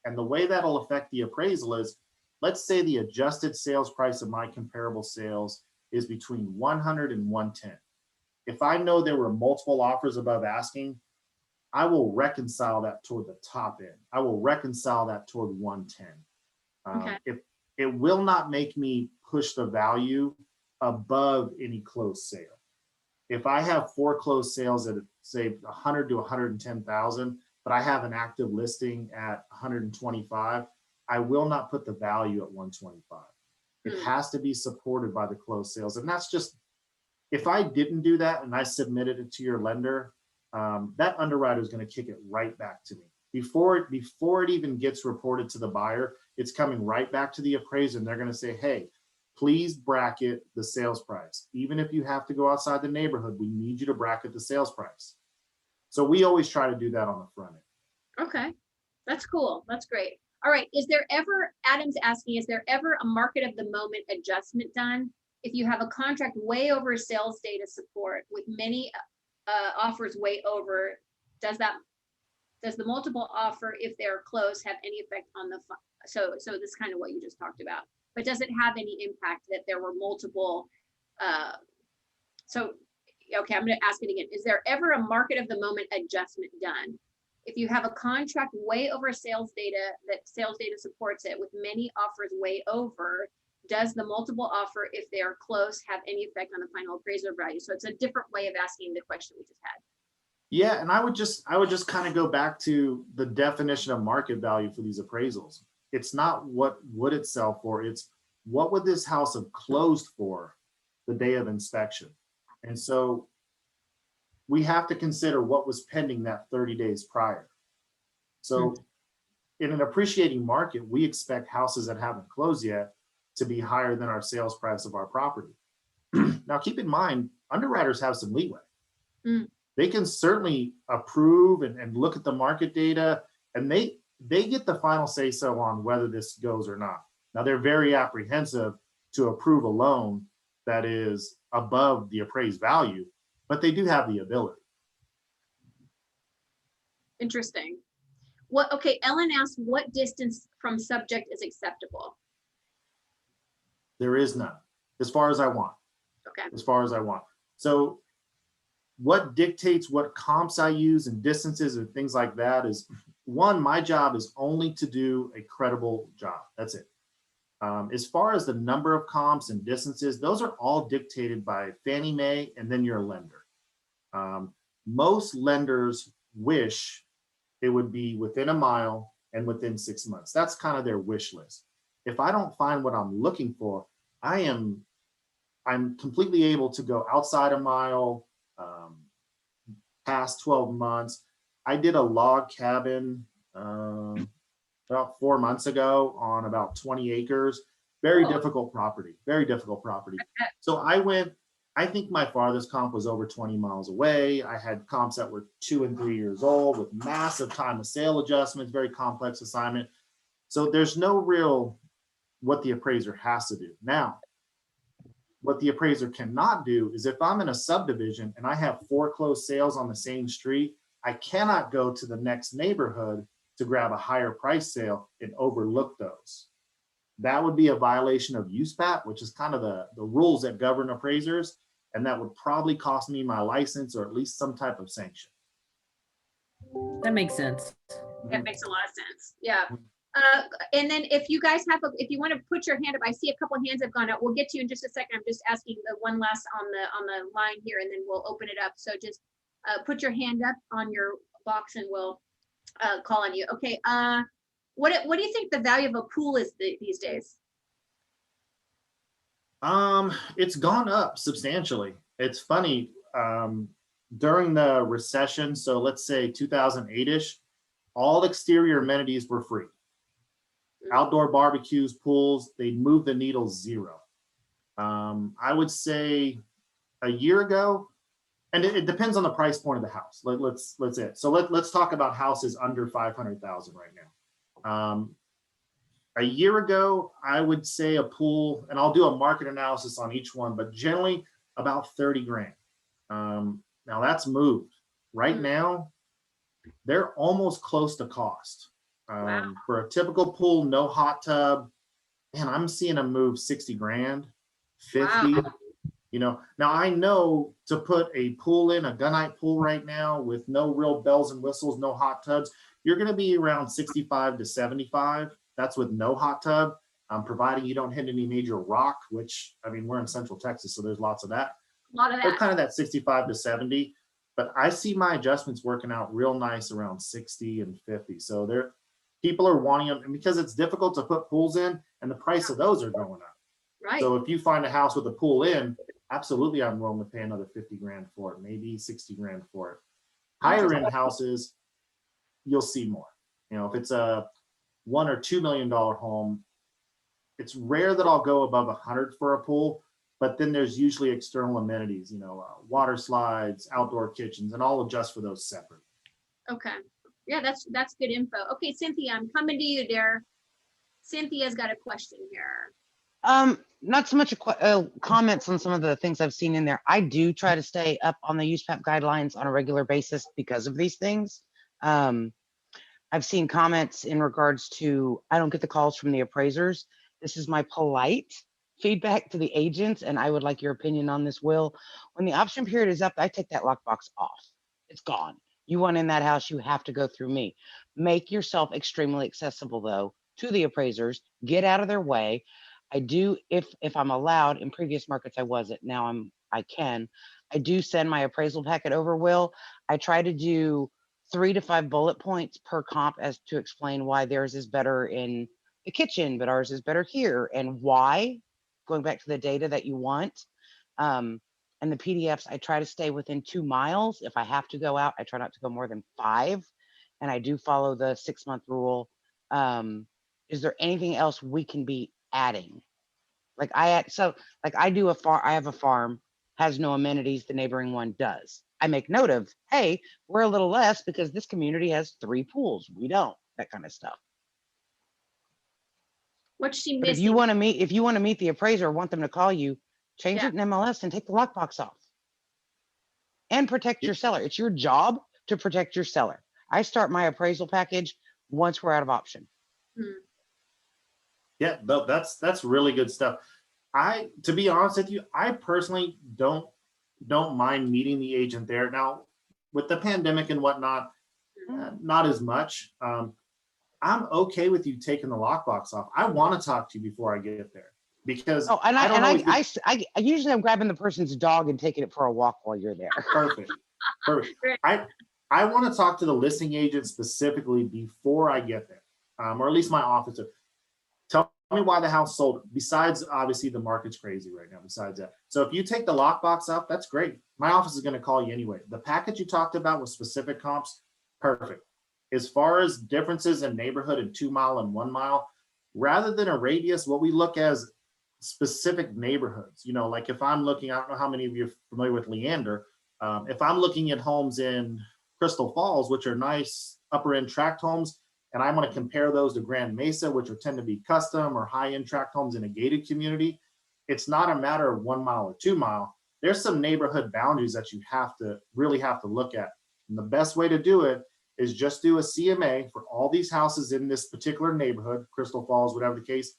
And the way that'll affect the appraisal is, let's say the adjusted sales price of my comparable sales is between 100 and 110. If I know there were multiple offers above asking, I will reconcile that toward the top end. I will reconcile that toward 110. Okay. If it will not make me push the value above any closed sale. If I have 4 closed sales at say 100 to 110,000, but I have an active listing at 125, I will not put the value at 125. It has to be supported by the closed sales. And that's just, if I didn't do that and I submitted it to your lender, that underwriter is going to kick it right back to me. Before it even gets reported to the buyer, it's coming right back to the appraiser, and they're going to say, hey, please bracket the sales price. Even if you have to go outside the neighborhood, we need you to bracket the sales price. So we always try to do that on the front end. Okay, that's cool. That's great. All right, Adam's asking, is there ever a market of the moment adjustment done? If you have a contract way over sales data support with many offers way over, does the multiple offer, if they're close, have any effect on the fund? So this is kind of what you just talked about, but does it have any impact that there were multiple? Okay, I'm going to ask it again. Is there ever a market of the moment adjustment done? If you have a contract way over sales data, that sales data supports it with many offers way over, Does the multiple offer, if they are close, have any effect on the final appraisal value? So it's a different way of asking the question we just had. Yeah, and I would just kind of go back to the definition of market value for these appraisals. It's not what would it sell for, it's what would this house have closed for the day of inspection. And so we have to consider what was pending that 30 days prior. So in an appreciating market, we expect houses that haven't closed yet to be higher than our sales price of our property. Now, keep in mind, underwriters have some leeway. They can certainly approve and look at the market data, and they get the final say so on whether this goes or not. Now, they're very apprehensive to approve a loan that is above the appraised value, but they do have the ability. Interesting. What? Okay, Ellen asked, what distance from subject is acceptable? There is none, as far as I want. Okay. As far as I want. So what dictates what comps I use and distances and things like that is, one, my job is only to do a credible job. That's it. As far as the number of comps and distances, those are all dictated by Fannie Mae and then your lender. Most lenders wish it would be within a mile and within 6 months. That's kind of their wish list. If I don't find what I'm looking for, I'm completely able to go outside a mile, past 12 months. I did a log cabin about 4 months ago on about 20 acres. Very difficult property, very difficult property. So I think my farthest comp was over 20 miles away. I had comps that were 2 and 3 years old with massive time of sale adjustments, very complex assignment. So there's no real what the appraiser has to do. Now, what the appraiser cannot do is, if I'm in a subdivision and I have foreclosed sales on the same street, I cannot go to the next neighborhood to grab a higher price sale and overlook those. That would be a violation of USPAP, which is kind of the rules that govern appraisers. And that would probably cost me my license or at least some type of sanction. That makes sense. That makes a lot of sense. Yeah. And then if you guys have, if you want to put your hand up, I see a couple of hands have gone up. We'll get to you in just a second. I'm just asking the one last on the line here, and then we'll open it up. So just put your hand up on your box, and we'll call on you. Okay. What do you think the value of a pool is these days? It's gone up substantially. It's funny. During the recession, so let's say 2008-ish, all exterior amenities were free. Outdoor barbecues, pools, they moved the needle zero. I would say a year ago, and it depends on the price point of the house. Let's talk about houses under 500,000 right now. A year ago, I would say a pool, and I'll do a market analysis on each one, but generally about 30 grand. Now that's moved. Right now, they're almost close to cost. Wow. For a typical pool, no hot tub, man, I'm seeing them move 60 grand, 50. Wow. You know, now I know to put a pool in, a gunite pool right now with no real bells and whistles, no hot tubs, you're going to be around 65 to 75. That's with no hot tub, providing you don't hit any major rock, which, I mean, we're in Central Texas, so there's lots of that. A lot of They're that. kind of that 65 to 70, but I see my adjustments working out real nice around 60 and 50. So people are wanting them, and because it's difficult to put pools in, and the price of those are going up. Right. So if you find a house with a pool in, absolutely, I'm willing to pay another 50 grand for it, maybe 60 grand for it. Higher end houses, you'll see more. You know, if it's a $1 or $2 million home, it's rare that I'll go above 100 for a pool, but then there's usually external amenities, you know, water slides, outdoor kitchens, and I'll adjust for those separate. Okay. Yeah, that's good info. Okay, Cynthia, I'm coming to you, dear. Cynthia's got a question here. Not so much comments on some of the things I've seen in there. I do try to stay up on the USPAP guidelines on a regular basis because of these things. I've seen comments in regards to, I don't get the calls from the appraisers. This is my polite feedback to the agents, and I would like your opinion on this, Will. When the option period is up, I take that lockbox off. It's gone. You want in that house, you have to go through me. Make yourself extremely accessible, though, to the appraisers. Get out of their way. I do, if I'm allowed, in previous markets I wasn't, now I can. I do send my appraisal packet over, Will. I try to do 3 to 5 bullet points per comp as to explain why theirs is better in the kitchen, but ours is better here, and why, going back to the data that you want. And the PDFs, I try to stay within 2 miles. If I have to go out, I try not to go more than 5. And I do follow the 6-month rule. Is there anything else we can be adding? Like I have a farm, has no amenities, the neighboring one does. I make note of, hey, we're a little less because this community has 3 pools. We don't, that kind of stuff. What's she But missing? if you want to meet the appraiser, want them to call you, change Yeah. it in MLS and take the lockbox off. And protect your seller. It's your job to protect your seller. I start my appraisal package once we're out of option. Yeah, that's really good stuff. To be honest with you, I personally don't mind meeting the agent there. Now, with the pandemic and whatnot, not as much. I'm okay with you taking the lockbox off. I want to talk to you before I get there because I usually I'm grabbing the person's dog and taking it for a walk while you're there. Perfect. I want to talk to the listing agent specifically before I get there, or at least my officer. Tell me why the house sold. Besides, obviously, the market's crazy right now. Besides that, so if you take the lockbox off, that's great. My office is going to call you anyway. The package you talked about with specific comps, perfect. As far as differences in neighborhood in 2 mile and 1 mile, rather than a radius, what we look as specific neighborhoods. You know, like if I'm looking, I don't know how many of you are familiar with Leander. If I'm looking at homes in Crystal Falls, which are nice upper end tract homes, and I want to compare those to Grand Mesa, which tend to be custom or high end tract homes in a gated community, it's not a matter of 1 mile or 2 mile. There's some neighborhood boundaries that you really have to look at. And the best way to do it is just do a CMA for all these houses in this particular neighborhood, Crystal Falls, whatever the case,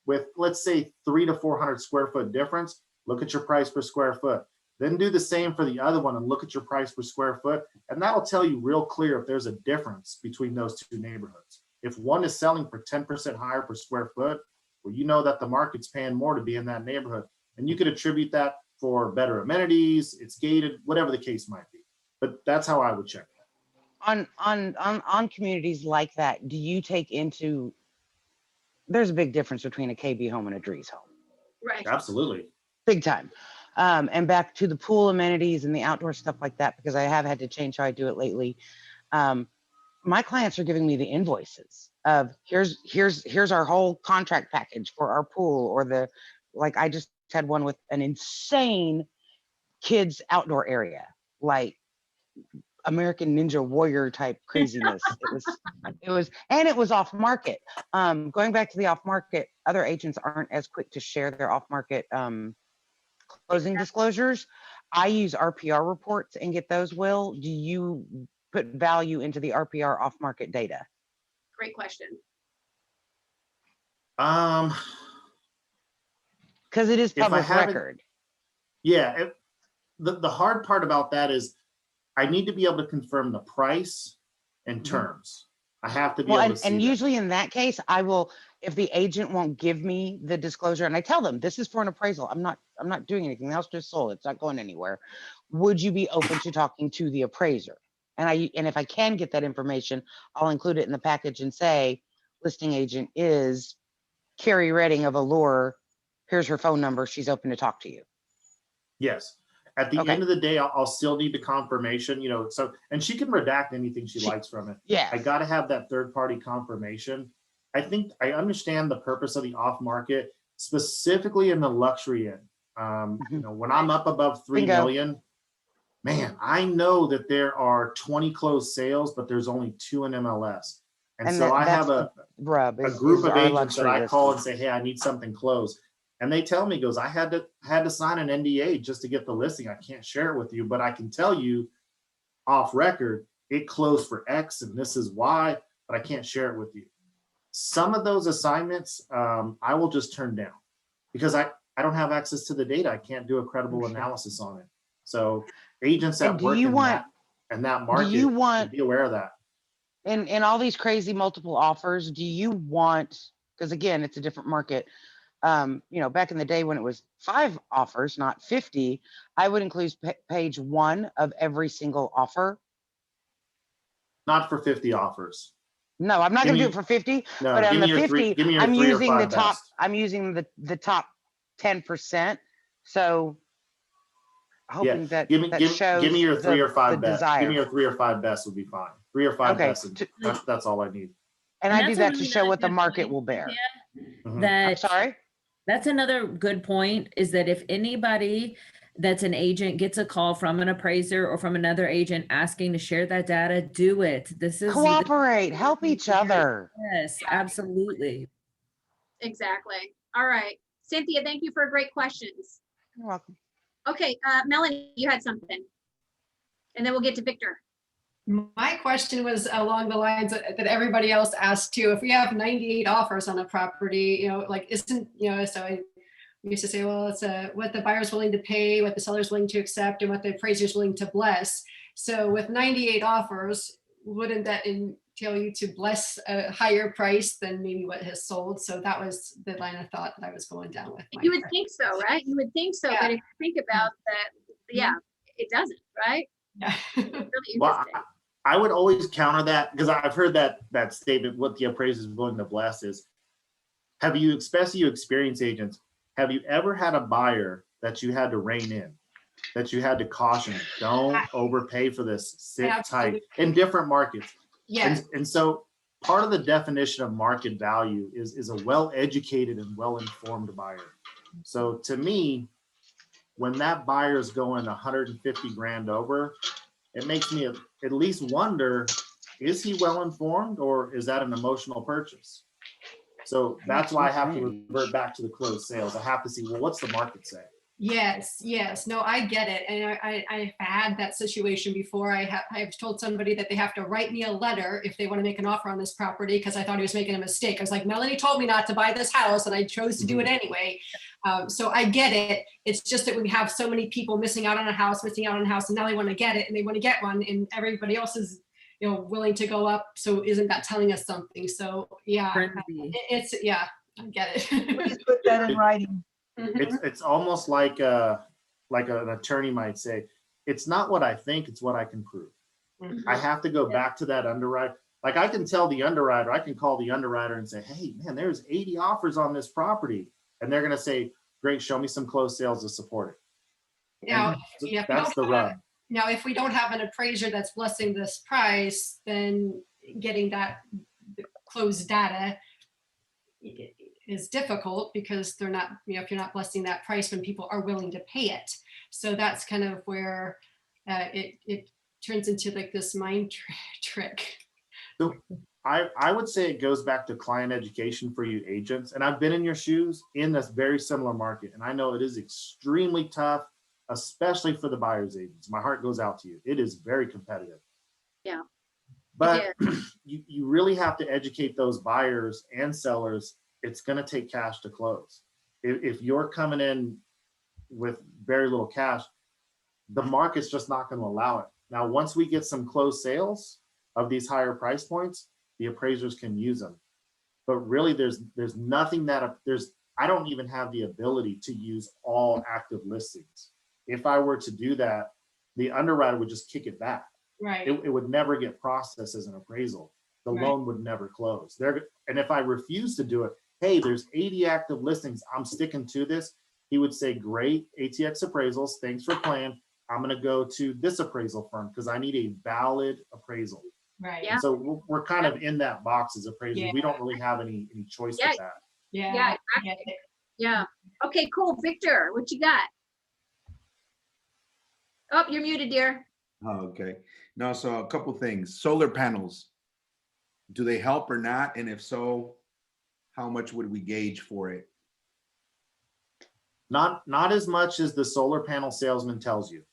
with let's say 300 to 400 square foot difference. Look at your price per square foot. Then do the same for the other one and look at your price per square foot. And that'll tell you real clear if there's a difference between those 2 neighborhoods. If one is selling for 10% higher per square foot, well, you know that the market's paying more to be in that neighborhood. And you could attribute that for better amenities, it's gated, whatever the case might be. But that's how I would check that. On communities like that, do you take into, there's a big difference between a KB home and a Drees home. Right. Absolutely. Big time. And back to the pool amenities and the outdoor stuff like that, because I have had to change how I do it lately. My clients are giving me the invoices of here's our whole contract package for our pool, or like I just had one with an insane kids outdoor area, like American Ninja Warrior type craziness. It was off market. Going back to the off market, other agents aren't as quick to share their off market closing disclosures. I use RPR reports and get those. Will, do you put value into the RPR off market data? Great question. Because it is public record. Yeah. The hard part about that is I need to be able to confirm the price and terms. I have to be able to see and that. usually in that case, I will, if the agent won't give me the disclosure, and I tell them this is for an appraisal, I'm not doing anything else, just sold, it's not going anywhere. Would you be open to talking to the appraiser? And if I can get that information, I'll include it in the package and say, listing agent is Carrie Redding of Allure. Here's her phone number. She's open to talk to you. Yes. At the end of the day, I'll still need the confirmation, you know, so, and she can redact anything she likes from it. Yeah. I got to have that third party confirmation. I think I understand the purpose of the off market, specifically in the luxury end. You know, when I'm up above 3 million, man, I know that there are 20 closed sales, but there's only 2 in MLS. And so I have a group of agents that I call and say, hey, I need something closed. And they tell me, goes, I had to sign an NDA just to get the listing. I can't share it with you, but I can tell you off record, it closed for X and this is why, but I can't share it with you. Some of those assignments, I will just turn down because I don't have access to the data. I can't do a credible analysis on it. So agents that work in that market, be aware of that. In all these crazy multiple offers, do you want, because again, it's a different market, Back in the day when it was 5 offers, not 50, I would include page 1 of every single offer. Not for 50 offers. No, I'm not Give going to do me- it for 50, No, but on give the me your 50, give me your I'm 3 or using 5 the top, best. I'm using the top 10%. So hoping that Give me that give shows me your 3 or the 5 best. Give desire. me your 3 or 5 best would be fine. 3 or 5 Okay, best. That's all I need. and And I do that's a that to really show what the good market point, will bear. Cynthia, Mhm. I'm That sorry. that's another good point, is that if anybody that's an agent gets a call from an appraiser or from another agent asking to share that data, do it. This is Cooperate, help each other. Yes, absolutely. Exactly. All right. Cynthia, thank you for great questions. You're welcome. Okay, Melanie, you had something. And then we'll get to Victor. My question was along the lines that everybody else asked too. If we have 98 offers on a property, so I used to say, well, it's what the buyer's willing to pay, what the seller's willing to accept, and what the appraiser's willing to bless. So with 98 offers, wouldn't that entail you to bless a higher price than maybe what has sold? So that was the line of thought that I was going down with. You would think so, right? You would think so, Yeah. but if you think about that, yeah, it doesn't, right? Yeah. Really Well, interesting. I would always counter that, because I've heard that statement, what the appraiser is willing to bless is, have you, especially you experienced agents, have you ever had a buyer that you had to rein in, that you had to caution, don't overpay for this, sit tight, Absolutely. in different markets? Yeah. And so part of the definition of market value is a well-educated and well-informed buyer. So to me, when that buyer is going 150 grand over, it makes me at least wonder, is he well-informed or is that an emotional purchase? So that's why I have to revert back to the closed sales. I have to see, well, what's the market say? Yes. No, I get it. And I've had that situation before. I've told somebody that they have to write me a letter if they want to make an offer on this property, because I thought he was making a mistake. I was like, Melanie told me not to buy this house and I chose to do it anyway. So I get it. It's just that we have so many people missing out on a house, and now they want to get it and they want to get one, and everybody else is, willing to go up. So isn't that telling us something? So yeah, Frenzy. I get it. Please put that in writing. It's almost like an attorney might say, it's not what I think, it's what I can prove. I have to go back to that underwriter. Like I can tell the underwriter, I can call the underwriter and say, hey man, there's 80 offers on this property. And they're gonna say, great, show me some closed sales to support it. Now, And that's the rub. Now, if we don't have an appraiser that's blessing this price, then getting that closed data is difficult, because they're not, if you're not blessing that price when people are willing to pay it. So that's kind of where it turns into like this mind trick. So I would say it goes back to client education for you agents. And I've been in your shoes in this very similar market. And I know it is extremely tough, especially for the buyer's agents. My heart goes out to you. It is very competitive. Yeah. But you really have to educate those buyers and sellers. It's going to take cash to close. If you're coming in with very little cash, the market's just not going to allow it. Now, once we get some closed sales of these higher price points, the appraisers can use them. But really, there's nothing I don't even have the ability to use all active listings. If I were to do that, the underwriter would just kick it back. Right. It would never get processed as an appraisal. The loan would never close. And if I refuse to do it, hey, there's 80 active listings, I'm sticking to this. He would say, great, ATX appraisals, thanks for playing. I'm going to go to this appraisal firm because I need a valid appraisal. Right. Yeah. So we're kind of in that box as appraisers. Yeah. We don't really have any choice Yeah. with that. Yeah. Yeah, I get it. Yeah. Okay, cool. Victor, what you got? Oh, you're muted, dear. Oh, okay. No, so a couple things. Solar panels, do they help or not? And if so, how much would we gauge for it? Not as much as the solar panel salesman tells you.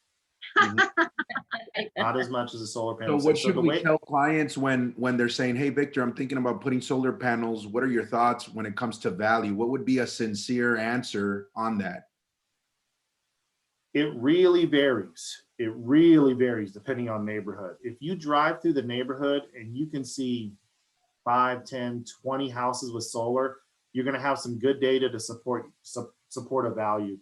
Not as much as a solar So panel. what should the we way- tell clients when they're saying, hey, Victor, I'm thinking about putting solar panels. What are your thoughts when it comes to value? What would be a sincere answer on that? It really varies. It really varies depending on neighborhood. If you drive through the neighborhood and you can see 5, 10, 20 houses with solar, you're going to have some good data to support a value.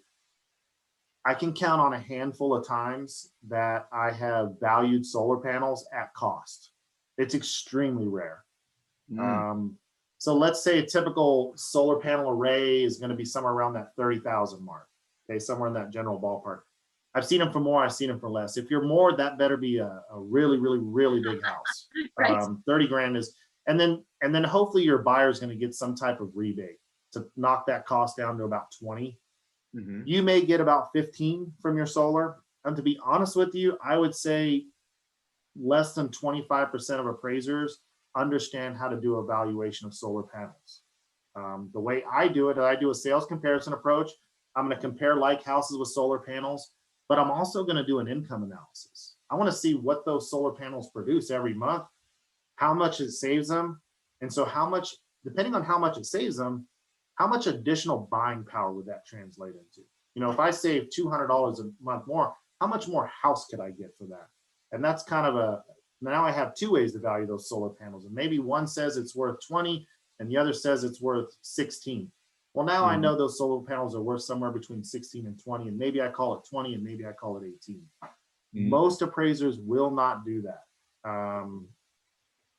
I can count on a handful of times that I have valued solar panels at cost. It's extremely rare. So let's say a typical solar panel array is going to be somewhere around that 30,000 mark. Okay, somewhere in that general ballpark. I've seen them for more, I've seen them for less. If you're more, that better be a really, really, really big house. Right. 30 grand is, and then hopefully your buyer is going to get some type of rebate to knock that cost down to about 20. You may get about 15 from your solar. And to be honest with you, I would say less than 25% of appraisers understand how to do a valuation of solar panels. The way I do it, I do a sales comparison approach. I'm going to compare like houses with solar panels, but I'm also going to do an income analysis. I want to see what those solar panels produce every month, how much it saves them. And so how much, depending on how much it saves them, how much additional buying power would that translate into? You know, if I save $200 a month more, how much more house could I get for that? And that's kind of now I have two ways to value those solar panels. And maybe one says it's worth 20 and the other says it's worth 16. Well, now I know those solar panels are worth somewhere between 16 and 20, and maybe I call it 20 and maybe I call it 18. Most appraisers will not do that.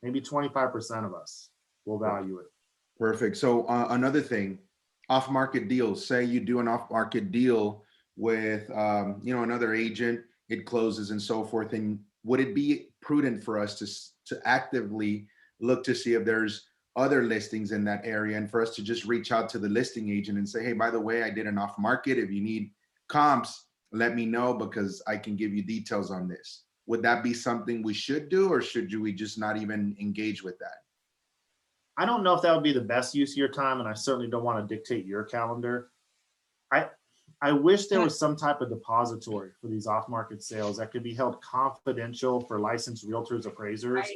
Maybe 25% of us will value it. Perfect. So another thing, off-market deals. Say you do an off-market deal with another agent, it closes and so forth. And would it be prudent for us to actively look to see if there's other listings in that area, and for us to just reach out to the listing agent and say, hey, by the way, I did an off-market. If you need comps, let me know because I can give you details on this. Would that be something we should do, or should we just not even engage with that? I don't know if that would be the best use of your time, and I certainly don't want to dictate your calendar. I wish there was some type of depository for these off-market sales that could be held confidential for licensed realtors, appraisers,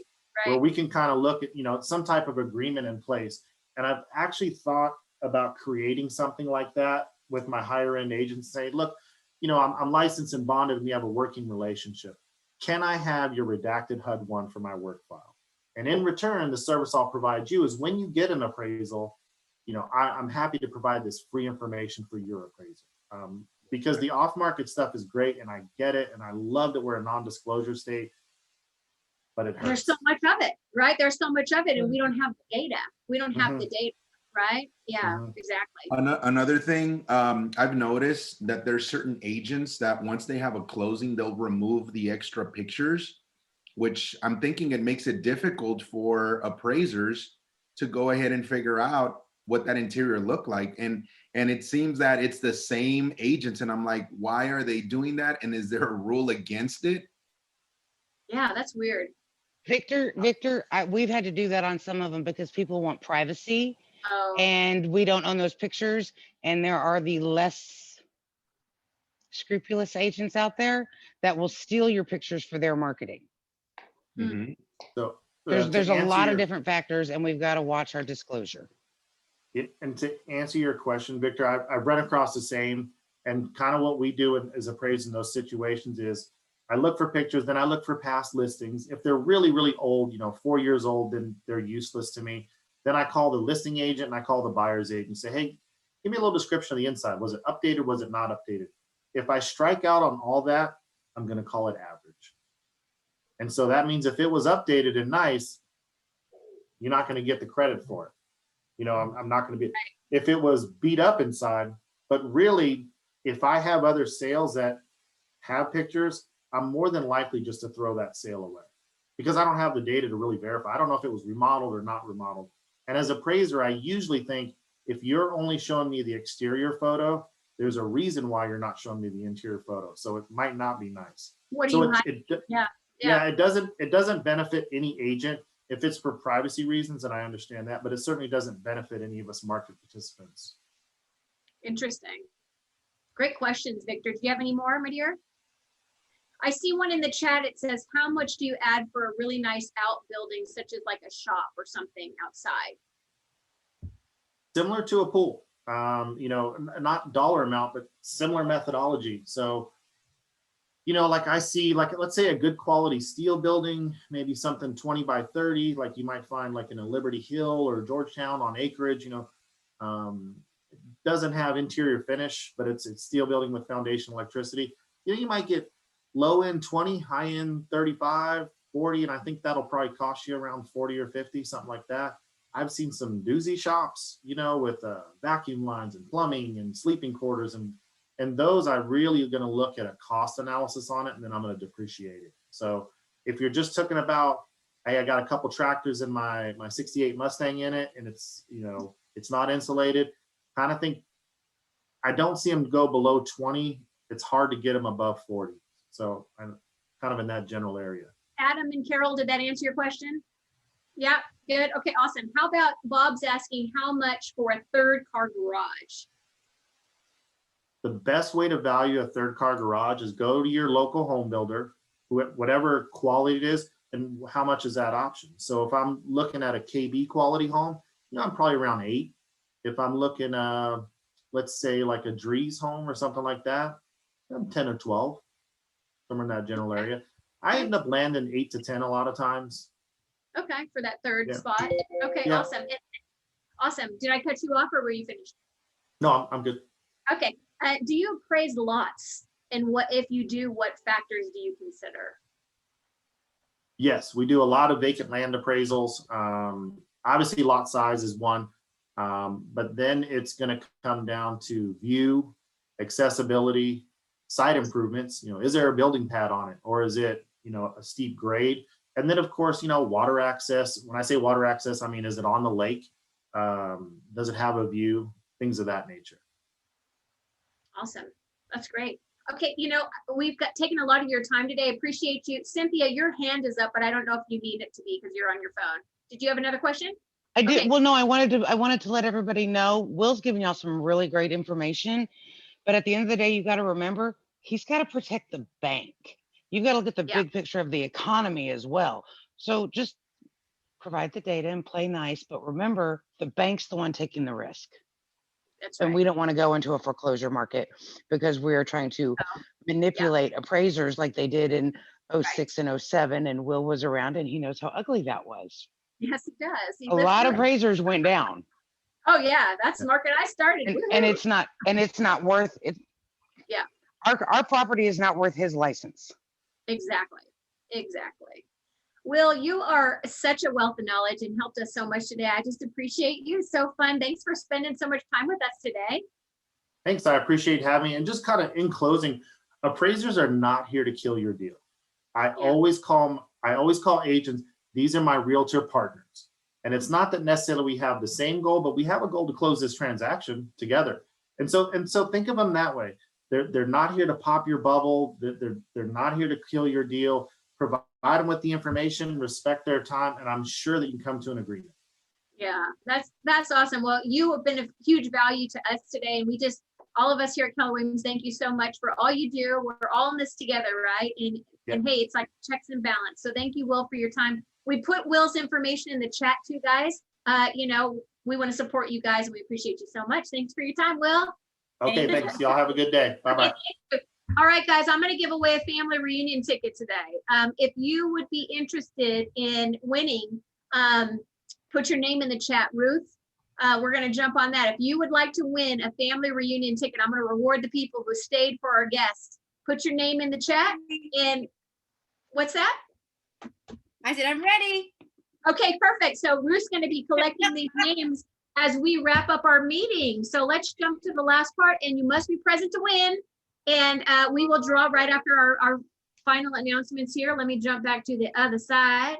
where we can kind of look at, some type of agreement in place. And I've actually thought about creating something like that with my higher end agents, say, look, I'm licensed and bonded and we have a working relationship. Can I have your redacted HUD-1 for my work file? And in return, the service I'll provide you is when you get an appraisal, I'm happy to provide this free information for your appraisal. Because the off-market stuff is great and I get it. And I love that we're a non-disclosure state, but it hurts. There's so much of it, right? There's so much of it and we don't have the data. We don't have the data, right? Yeah, exactly. Another thing, I've noticed that there's certain agents that once they have a closing, they'll remove the extra pictures, which I'm thinking it makes it difficult for appraisers to go ahead and figure out what that interior looked like. And it seems that it's the same agents. And I'm like, why are they doing that? And is there a rule against it? Yeah, that's weird. Victor, we've had to do that on some of them because people want privacy. Oh. And we don't own those pictures. And there are the less scrupulous agents out there that will steal your pictures for their marketing. So there's a lot of different factors, and we've got to watch our disclosure. And to answer your question, Victor, I've run across the same, and kind of what we do as appraisers in those situations is I look for pictures, then I look for past listings. If they're really, really old, 4 years old, then they're useless to me. Then I call the listing agent and I call the buyer's agent and say, hey, give me a little description of the inside. Was it updated? Was it not updated? If I strike out on all that, I'm going to call it average. And so that means if it was updated and nice, you're not going to get the credit for it. I'm not going to be, if it was beat up inside, but really, if I have other sales that have pictures, I'm more than likely just to throw that sale away because I don't have the data to really verify. I don't know if it was remodeled or not remodeled. And as an appraiser, I usually think if you're only showing me the exterior photo, there's a reason why you're not showing me the interior photo. So it might not be nice. What do it doesn't benefit any agent. If it's for privacy reasons, and I understand that, but it certainly doesn't benefit any of us market participants. Interesting. Great questions, Victor. Do you have any more, my dear? I see one in the chat. It says, how much do you add for a really nice outbuilding, such as like a shop or something outside? Similar to a pool, not dollar amount, but similar methodology. So, like I see, let's say a good quality steel building, maybe something 20 by 30, like you might find like in a Liberty Hill or Georgetown on acreage, Doesn't have interior finish, but it's steel building with foundation electricity. You might get low end 20, high end 35, 40, and I think that'll probably cost you around 40 or 50, something like that. I've seen some doozy shops, with vacuum lines and plumbing and sleeping quarters, and those I really are going to look at a cost analysis on it, and then I'm going to depreciate it. So if you're just talking about, hey, I got a couple tractors in my 68 Mustang in it, and it's it's not insulated, kind of think I don't see them go below 20. It's hard to get them above 40. So I'm kind of in that general area. Adam and Carol, did that answer your question? Yeah, good. Okay, awesome. How about Bob's asking how much for a third car garage? The best way to value a third car garage is go to your local home builder, whatever quality it is, and how much is that option. So if I'm looking at a KB quality home, I'm probably around 8. If I'm looking, let's say like a Dries home or something like that, I'm 10 or 12, somewhere in that general area. I end up landing 8 to 10 a lot of times. Okay, for that third Yeah. spot. Okay, Yeah. awesome. Awesome. Did I cut you off or were you finished? No, I'm good. Okay. Do you appraise lots? And what, if you do, what factors do you consider? Yes, we do a lot of vacant land appraisals. Obviously, lot size is one, but then it's going to come down to view, accessibility, site improvements. Is there a building pad on it, or is it a steep grade? And then, of course, water access. When I say water access, I mean, is it on the lake? Does it have a view? Things of that nature. Awesome. That's great. Okay, we've taken a lot of your time today. Appreciate you. Cynthia, your hand is up, but I don't know if you need it to be because you're on your phone. Did you have another question? I did. Okay. Well, no, I wanted to let everybody know Will's giving y'all some really great information, but at the end of the day, you got to remember he's got to protect the bank. You've got to look at the big picture of the economy as well. So just provide the data and play nice, but remember the bank's the one taking the risk. That's right. And we don't want to go into a foreclosure market because we are trying to manipulate appraisers like they did in 06 and 07. And Will was around and he knows how ugly that was. Yes, it does. A lot of appraisers went down. Oh yeah, that's the market I started. And it's not worth it. Yeah. Our property is not worth his license. Exactly. Will, you are such a wealth of knowledge and helped us so much today. I just appreciate you. So fun. Thanks for spending so much time with us today. Thanks. I appreciate having you. And just kind of in closing, appraisers are not here to kill your deal. I always call agents, these are my realtor partners. And it's not that necessarily we have the same goal, but we have a goal to close this transaction together. And so think of them that way. They're not here to pop your bubble. They're not here to kill your deal. Provide them with the information, respect their time, and I'm sure that you can come to an agreement. Yeah, that's awesome. Well, you have been a huge value to us today. And we just, all of us here at Keller Williams, thank you so much for all you do. We're all in this together, right? And hey, it's like checks and balance. So thank you, Will, for your time. We put Will's information in the chat too, guys. We want to support you guys and we appreciate you so much. Thanks for your time, Will. Okay, thanks. Y'all have a good day. Bye-bye. All right, guys, I'm going to give away a family reunion ticket today. If you would be interested in winning, put your name in the chat, Ruth. We're going to jump on that. If you would like to win a family reunion ticket, I'm going to reward the people who stayed for our guests. Put your name in the chat. And what's that? I said, I'm ready. Okay, perfect. So Ruth's going to be collecting these names as we wrap up our meeting. So let's jump to the last part, and you must be present to win. And we will draw right after our final announcements here. Let me jump back to the other side.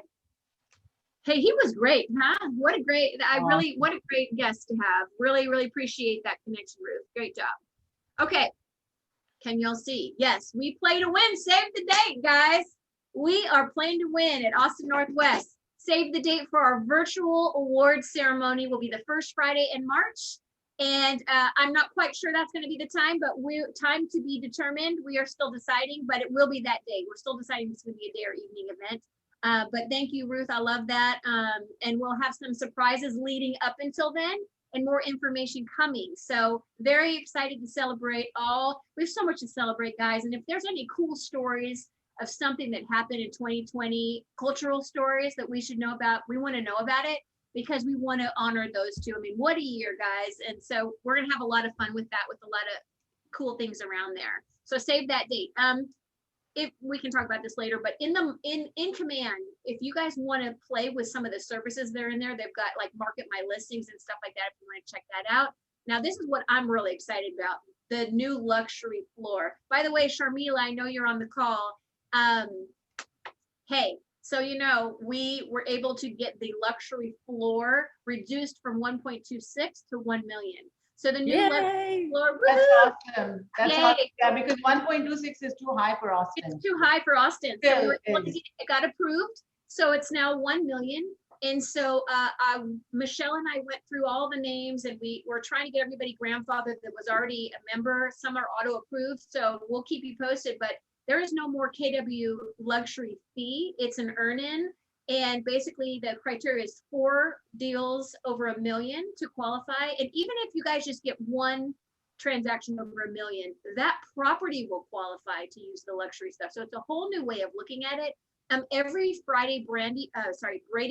Hey, he was great, huh? What a great guest to have. Really, really appreciate that connection, Ruth. Great job. Okay, can y'all see? Yes, we play to win. Save the date, guys. We are playing to win at Austin Northwest. Save the date for our virtual awards ceremony. Will be the first Friday in March. And I'm not quite sure that's going to be the time, but time to be determined. We are still deciding, but it will be that day. We're still deciding if it's going to be a day or evening event. But thank you, Ruth. I love that. And we'll have some surprises leading up until then and more information coming. So very excited to celebrate all. We have so much to celebrate, guys. And if there's any cool stories of something that happened in 2020, cultural stories that we should know about, we want to know about it. because we want to honor those two. I mean, what a year, guys. And so we're going to have a lot of fun with that, with a lot of cool things around there. So save that date. If we can talk about this later, but in command, if you guys want to play with some of the services that are in there, they've got like market my listings and stuff like that. If you want to check that out. Now, this is what I'm really excited about. The new luxury floor. By the way, Sharmila, I know you're on the call. Hey, so you know, we were able to get the luxury floor reduced from 1.26 to 1 million. So the new luxury floor, That's woohoo! awesome. That's Yay. awesome. Yeah, because 1.26 is too high for Austin. It's too high for Austin. So Still we're able to is. get, it got approved. So it's now 1 million. And so Michelle and I went through all the names, and we were trying to get everybody grandfathered that was already a member. Some are auto approved. So we'll keep you posted, but there is no more KW luxury fee. It's an earn-in. And basically the criteria is 4 deals over 1 million to qualify. And even if you guys just get one transaction over 1 million, that property will qualify to use the luxury stuff. So it's a whole new way of looking at it. Every Friday, Brady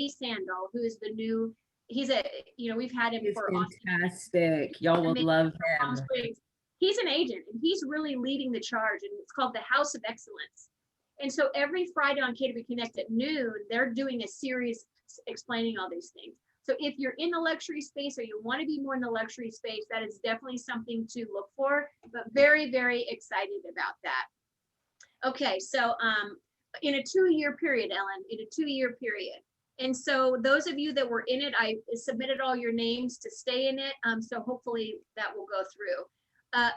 Sandal, who is the new, he's a, you know, we've had him He's for fantastic. Y'all will love Palm him. Springs. He's an agent, and he's really leading the charge, and it's called the House of Excellence. And so every Friday on KW Connect at noon, they're doing a series explaining all these things. So if you're in the luxury space or you want to be more in the luxury space, that is definitely something to look for, but very, very excited about that. Okay, so in a 2-year period, Ellen, in a 2-year period. And so those of you that were in it, I submitted all your names to stay in it. So hopefully that will go through.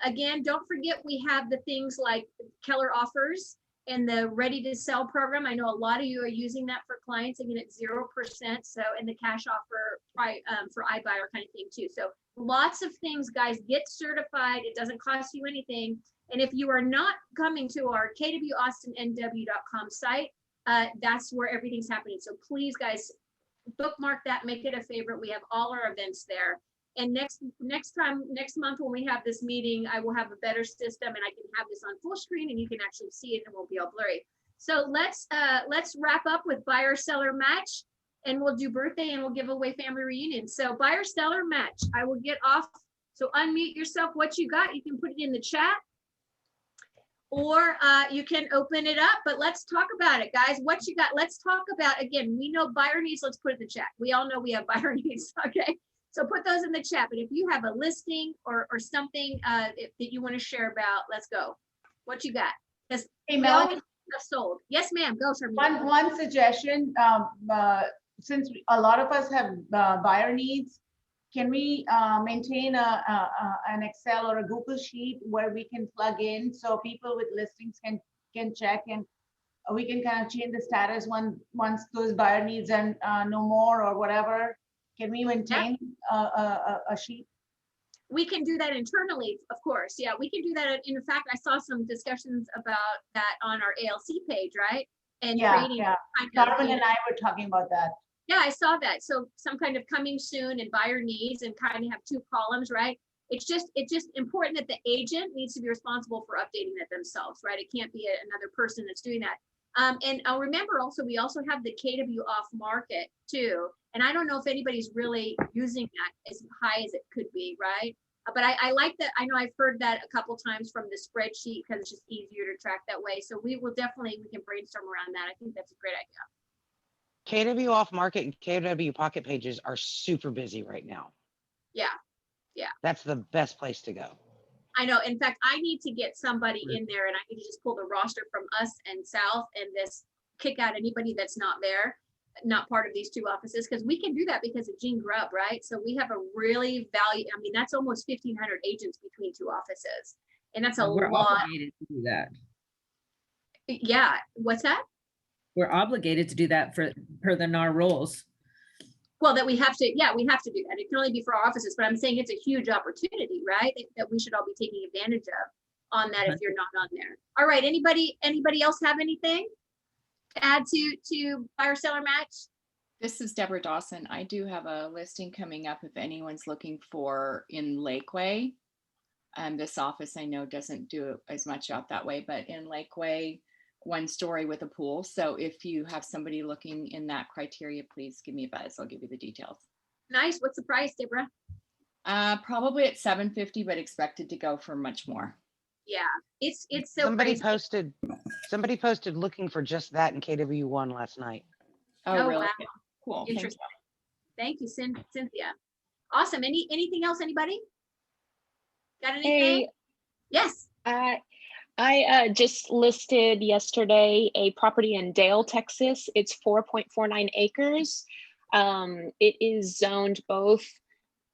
Again, don't forget we have the things like Keller offers and the ready to sell program. I know a lot of you are using that for clients, again, at 0%. So, and the cash offer for iBuyer kind of thing too. So lots of things, guys, get certified. It doesn't cost you anything. And if you are not coming to our kwaustonnw.com site, that's where everything's happening. So please, guys, bookmark that, make it a favorite. We have all our events there. And next month when we have this meeting, I will have a better system, and I can have this on full screen, and you can actually see it, and it won't be all blurry. So let's wrap up with buyer seller match, and we'll do birthday, and we'll give away family reunion. So buyer seller match, I will get off. So unmute yourself. What you got, you can put it in the chat, or you can open it up. But let's talk about it, guys. What you got? Let's talk about, again, we know buyer needs. Let's put it in the chat. We all know we have buyer needs. Okay. So put those in the chat, but if you have a listing or something that you want to share about, let's go. What you got? Because Hey, Melanie, sold. Yes, ma'am. Go, sir. one suggestion. Since a lot of us have buyer needs, can we maintain an Excel or a Google sheet where we can plug in so people with listings can check, and we can kind of change the status once those buyer needs and no more or whatever? Can we maintain a sheet? We can do that internally, of course. Yeah, we can do that. In fact, I saw some discussions about that on our ALC page, right? And creating Carmen and I were talking about that. Yeah, I saw that. So some kind of coming soon and buyer needs, and kind of have 2 columns, right? It's just important that the agent needs to be responsible for updating that themselves, right? It can't be another person that's doing that. And I'll remember also, we also have the KW off market too. And I don't know if anybody's really using that as high as it could be, right? But I like that. I know I've heard that a couple times from the spreadsheet because it's just easier to track that way. So we can brainstorm around that. I think that's a great idea. KW off market and KW pocket pages are super busy right now. Yeah. That's the best place to go. I know. In fact, I need to get somebody in there, and I need to just pull the roster from us and South and this kick out anybody that's not there, not part of these 2 offices, because we can do that because of Gene Grubb, right? So we have a really that's almost 1,500 agents between 2 offices. And that's a lot. We're obligated to do that. Yeah. What's that? We're obligated to do that per the NAR rules. Well, that we have to do that. It can only be for our offices, but I'm saying it's a huge opportunity, right? That we should all be taking advantage of on that if you're not on there. All right, anybody else have anything to add to buyer seller match? This is Deborah Dawson. I do have a listing coming up if anyone's looking for in Lakeway. This office I know doesn't do as much out that way, but in Lakeway, 1 story with a pool. So if you have somebody looking in that criteria, please give me a buzz. I'll give you the details. Nice. What's the price, Deborah? Probably at 750, but expected to go for much more. Yeah, it's so Somebody crazy. posted looking for just that in KW1 last night. Oh, really? Wow. Cool. Thank you. Interesting. Thank you, Cynthia. Awesome. Anything else? Anybody got anything? Hey, Yes. I just listed yesterday a property in Dale, Texas. It's 4.49 acres. It is zoned both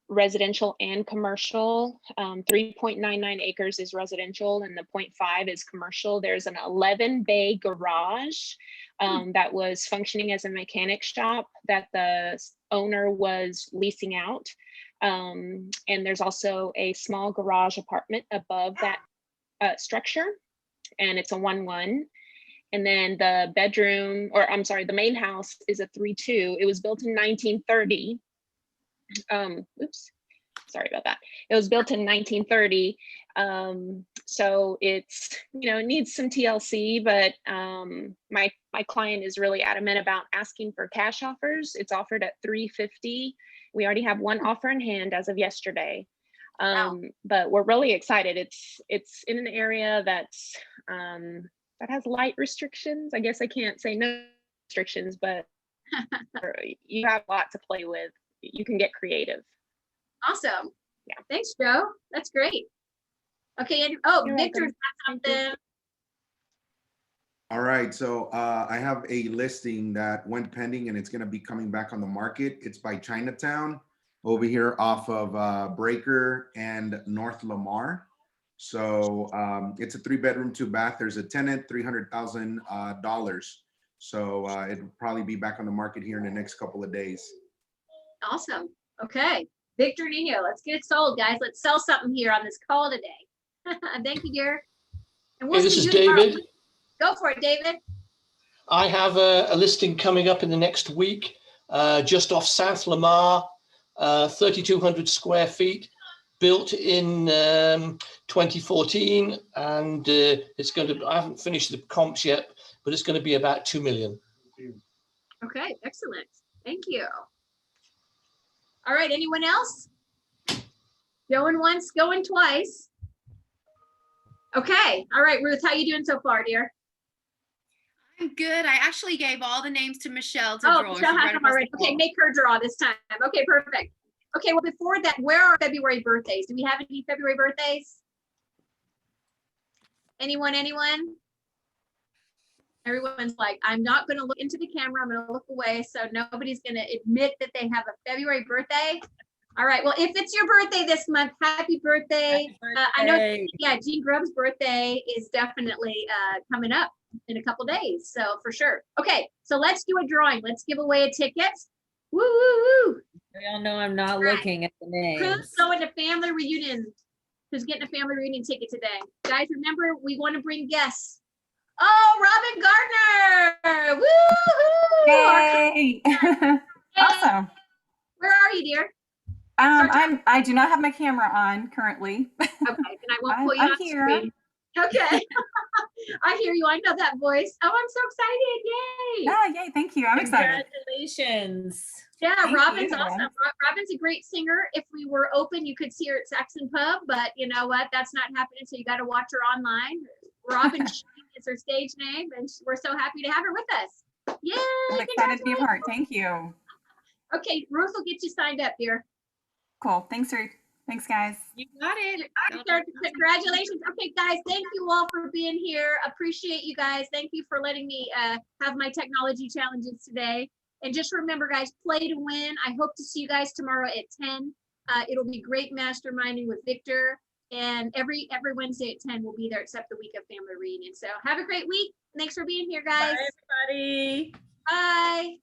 residential and commercial. 3.99 acres is residential and the 0.5 is commercial. There's an 11-bay garage that was functioning as a mechanic shop that the owner was leasing out. And there's also a small garage apartment above that structure, and it's a 1-1. And then the bedroom, or I'm sorry, the main house is a 3-2. It was built in 1930. Oops, sorry about that. It was built in 1930. So it's, it needs some TLC, but my client is really adamant about asking for cash offers. It's offered at $350. We already have one offer in hand as of yesterday. But we're really excited. It's in an area that's that has light restrictions. I guess I can't say no restrictions, but you have a lot to play with. You can get creative. Awesome. Yeah. Thanks, Joe. That's great. Okay. And Victor's got something. All right, so I have a listing that went pending and it's going to be coming back on the market. It's by Chinatown over here off of Breaker and North Lamar. So it's a 3-bedroom, 2-bath. There's a tenant, $300,000. So it'll probably be back on the market here in the next couple of days. Awesome. Okay. Victor Nino, let's get it sold, guys. Let's sell something here on this call today. Thank you, dear. And Hey, this is David. Go for it, David. I have a listing coming up in the next week, just off South Lamar, 3,200 square feet, built in 2014, and it's going to, I haven't finished the comps yet, but it's going to be about 2 million. Okay, excellent. Thank you. All right, anyone else? Going once, going twice. Okay, all right, Ruth, how you doing so far, dear? I'm good. I actually gave all the names to Michelle to Oh, draw. Michelle has them already. Okay, make her draw this time. Okay, perfect. Okay, well, before that, where are February birthdays? Do we have any February birthdays? Anyone? Everyone's like, I'm not going to look into the camera. I'm going to look away. So nobody's going to admit that they have a February birthday. All right. Well, if it's your birthday this month, happy birthday. I know, yeah, Jean Grubb's birthday is definitely coming up in a couple days. So for sure. Okay. So let's do a drawing. Let's give away a ticket. Woo, woo, woo. We all know I'm not looking at the names. Who's going to family reunion? Who's getting a family reunion ticket today? Guys, remember, we want to bring guests. Oh, Robin Gardner! Woo-hoo! Yay! Hey. Awesome. Where are you, dear? I do not have my camera on currently. Okay, then I won't pull you I'm off here. screen. Okay. I hear you. I know that voice. Oh, I'm so excited. Yay. Yeah, yay. Thank you. I'm excited. Congratulations. Yeah, Thank Robin's you. awesome. Robin's a great singer. If we were open, you could see her at Saxon Pub, but you know what? That's not happening, so you got to watch her online. Robin Sheen is her stage name, and we're so happy to have her with us. Yay! I'm excited to be a part. Thank you. Okay, Ruth will get you signed up, dear. Cool. Thanks, Ruth. Thanks, guys. You got it. Congratulations. Okay, guys, thank you all for being here. Appreciate you guys. Thank you for letting me have my technology challenges today. And just remember, guys, play to win. I hope to see you guys tomorrow at 10. It'll be great masterminding with Victor. And every Wednesday at 10, we'll be there except the week of family reunion. So have a great week. Thanks for being here, guys. Bye, everybody. Bye.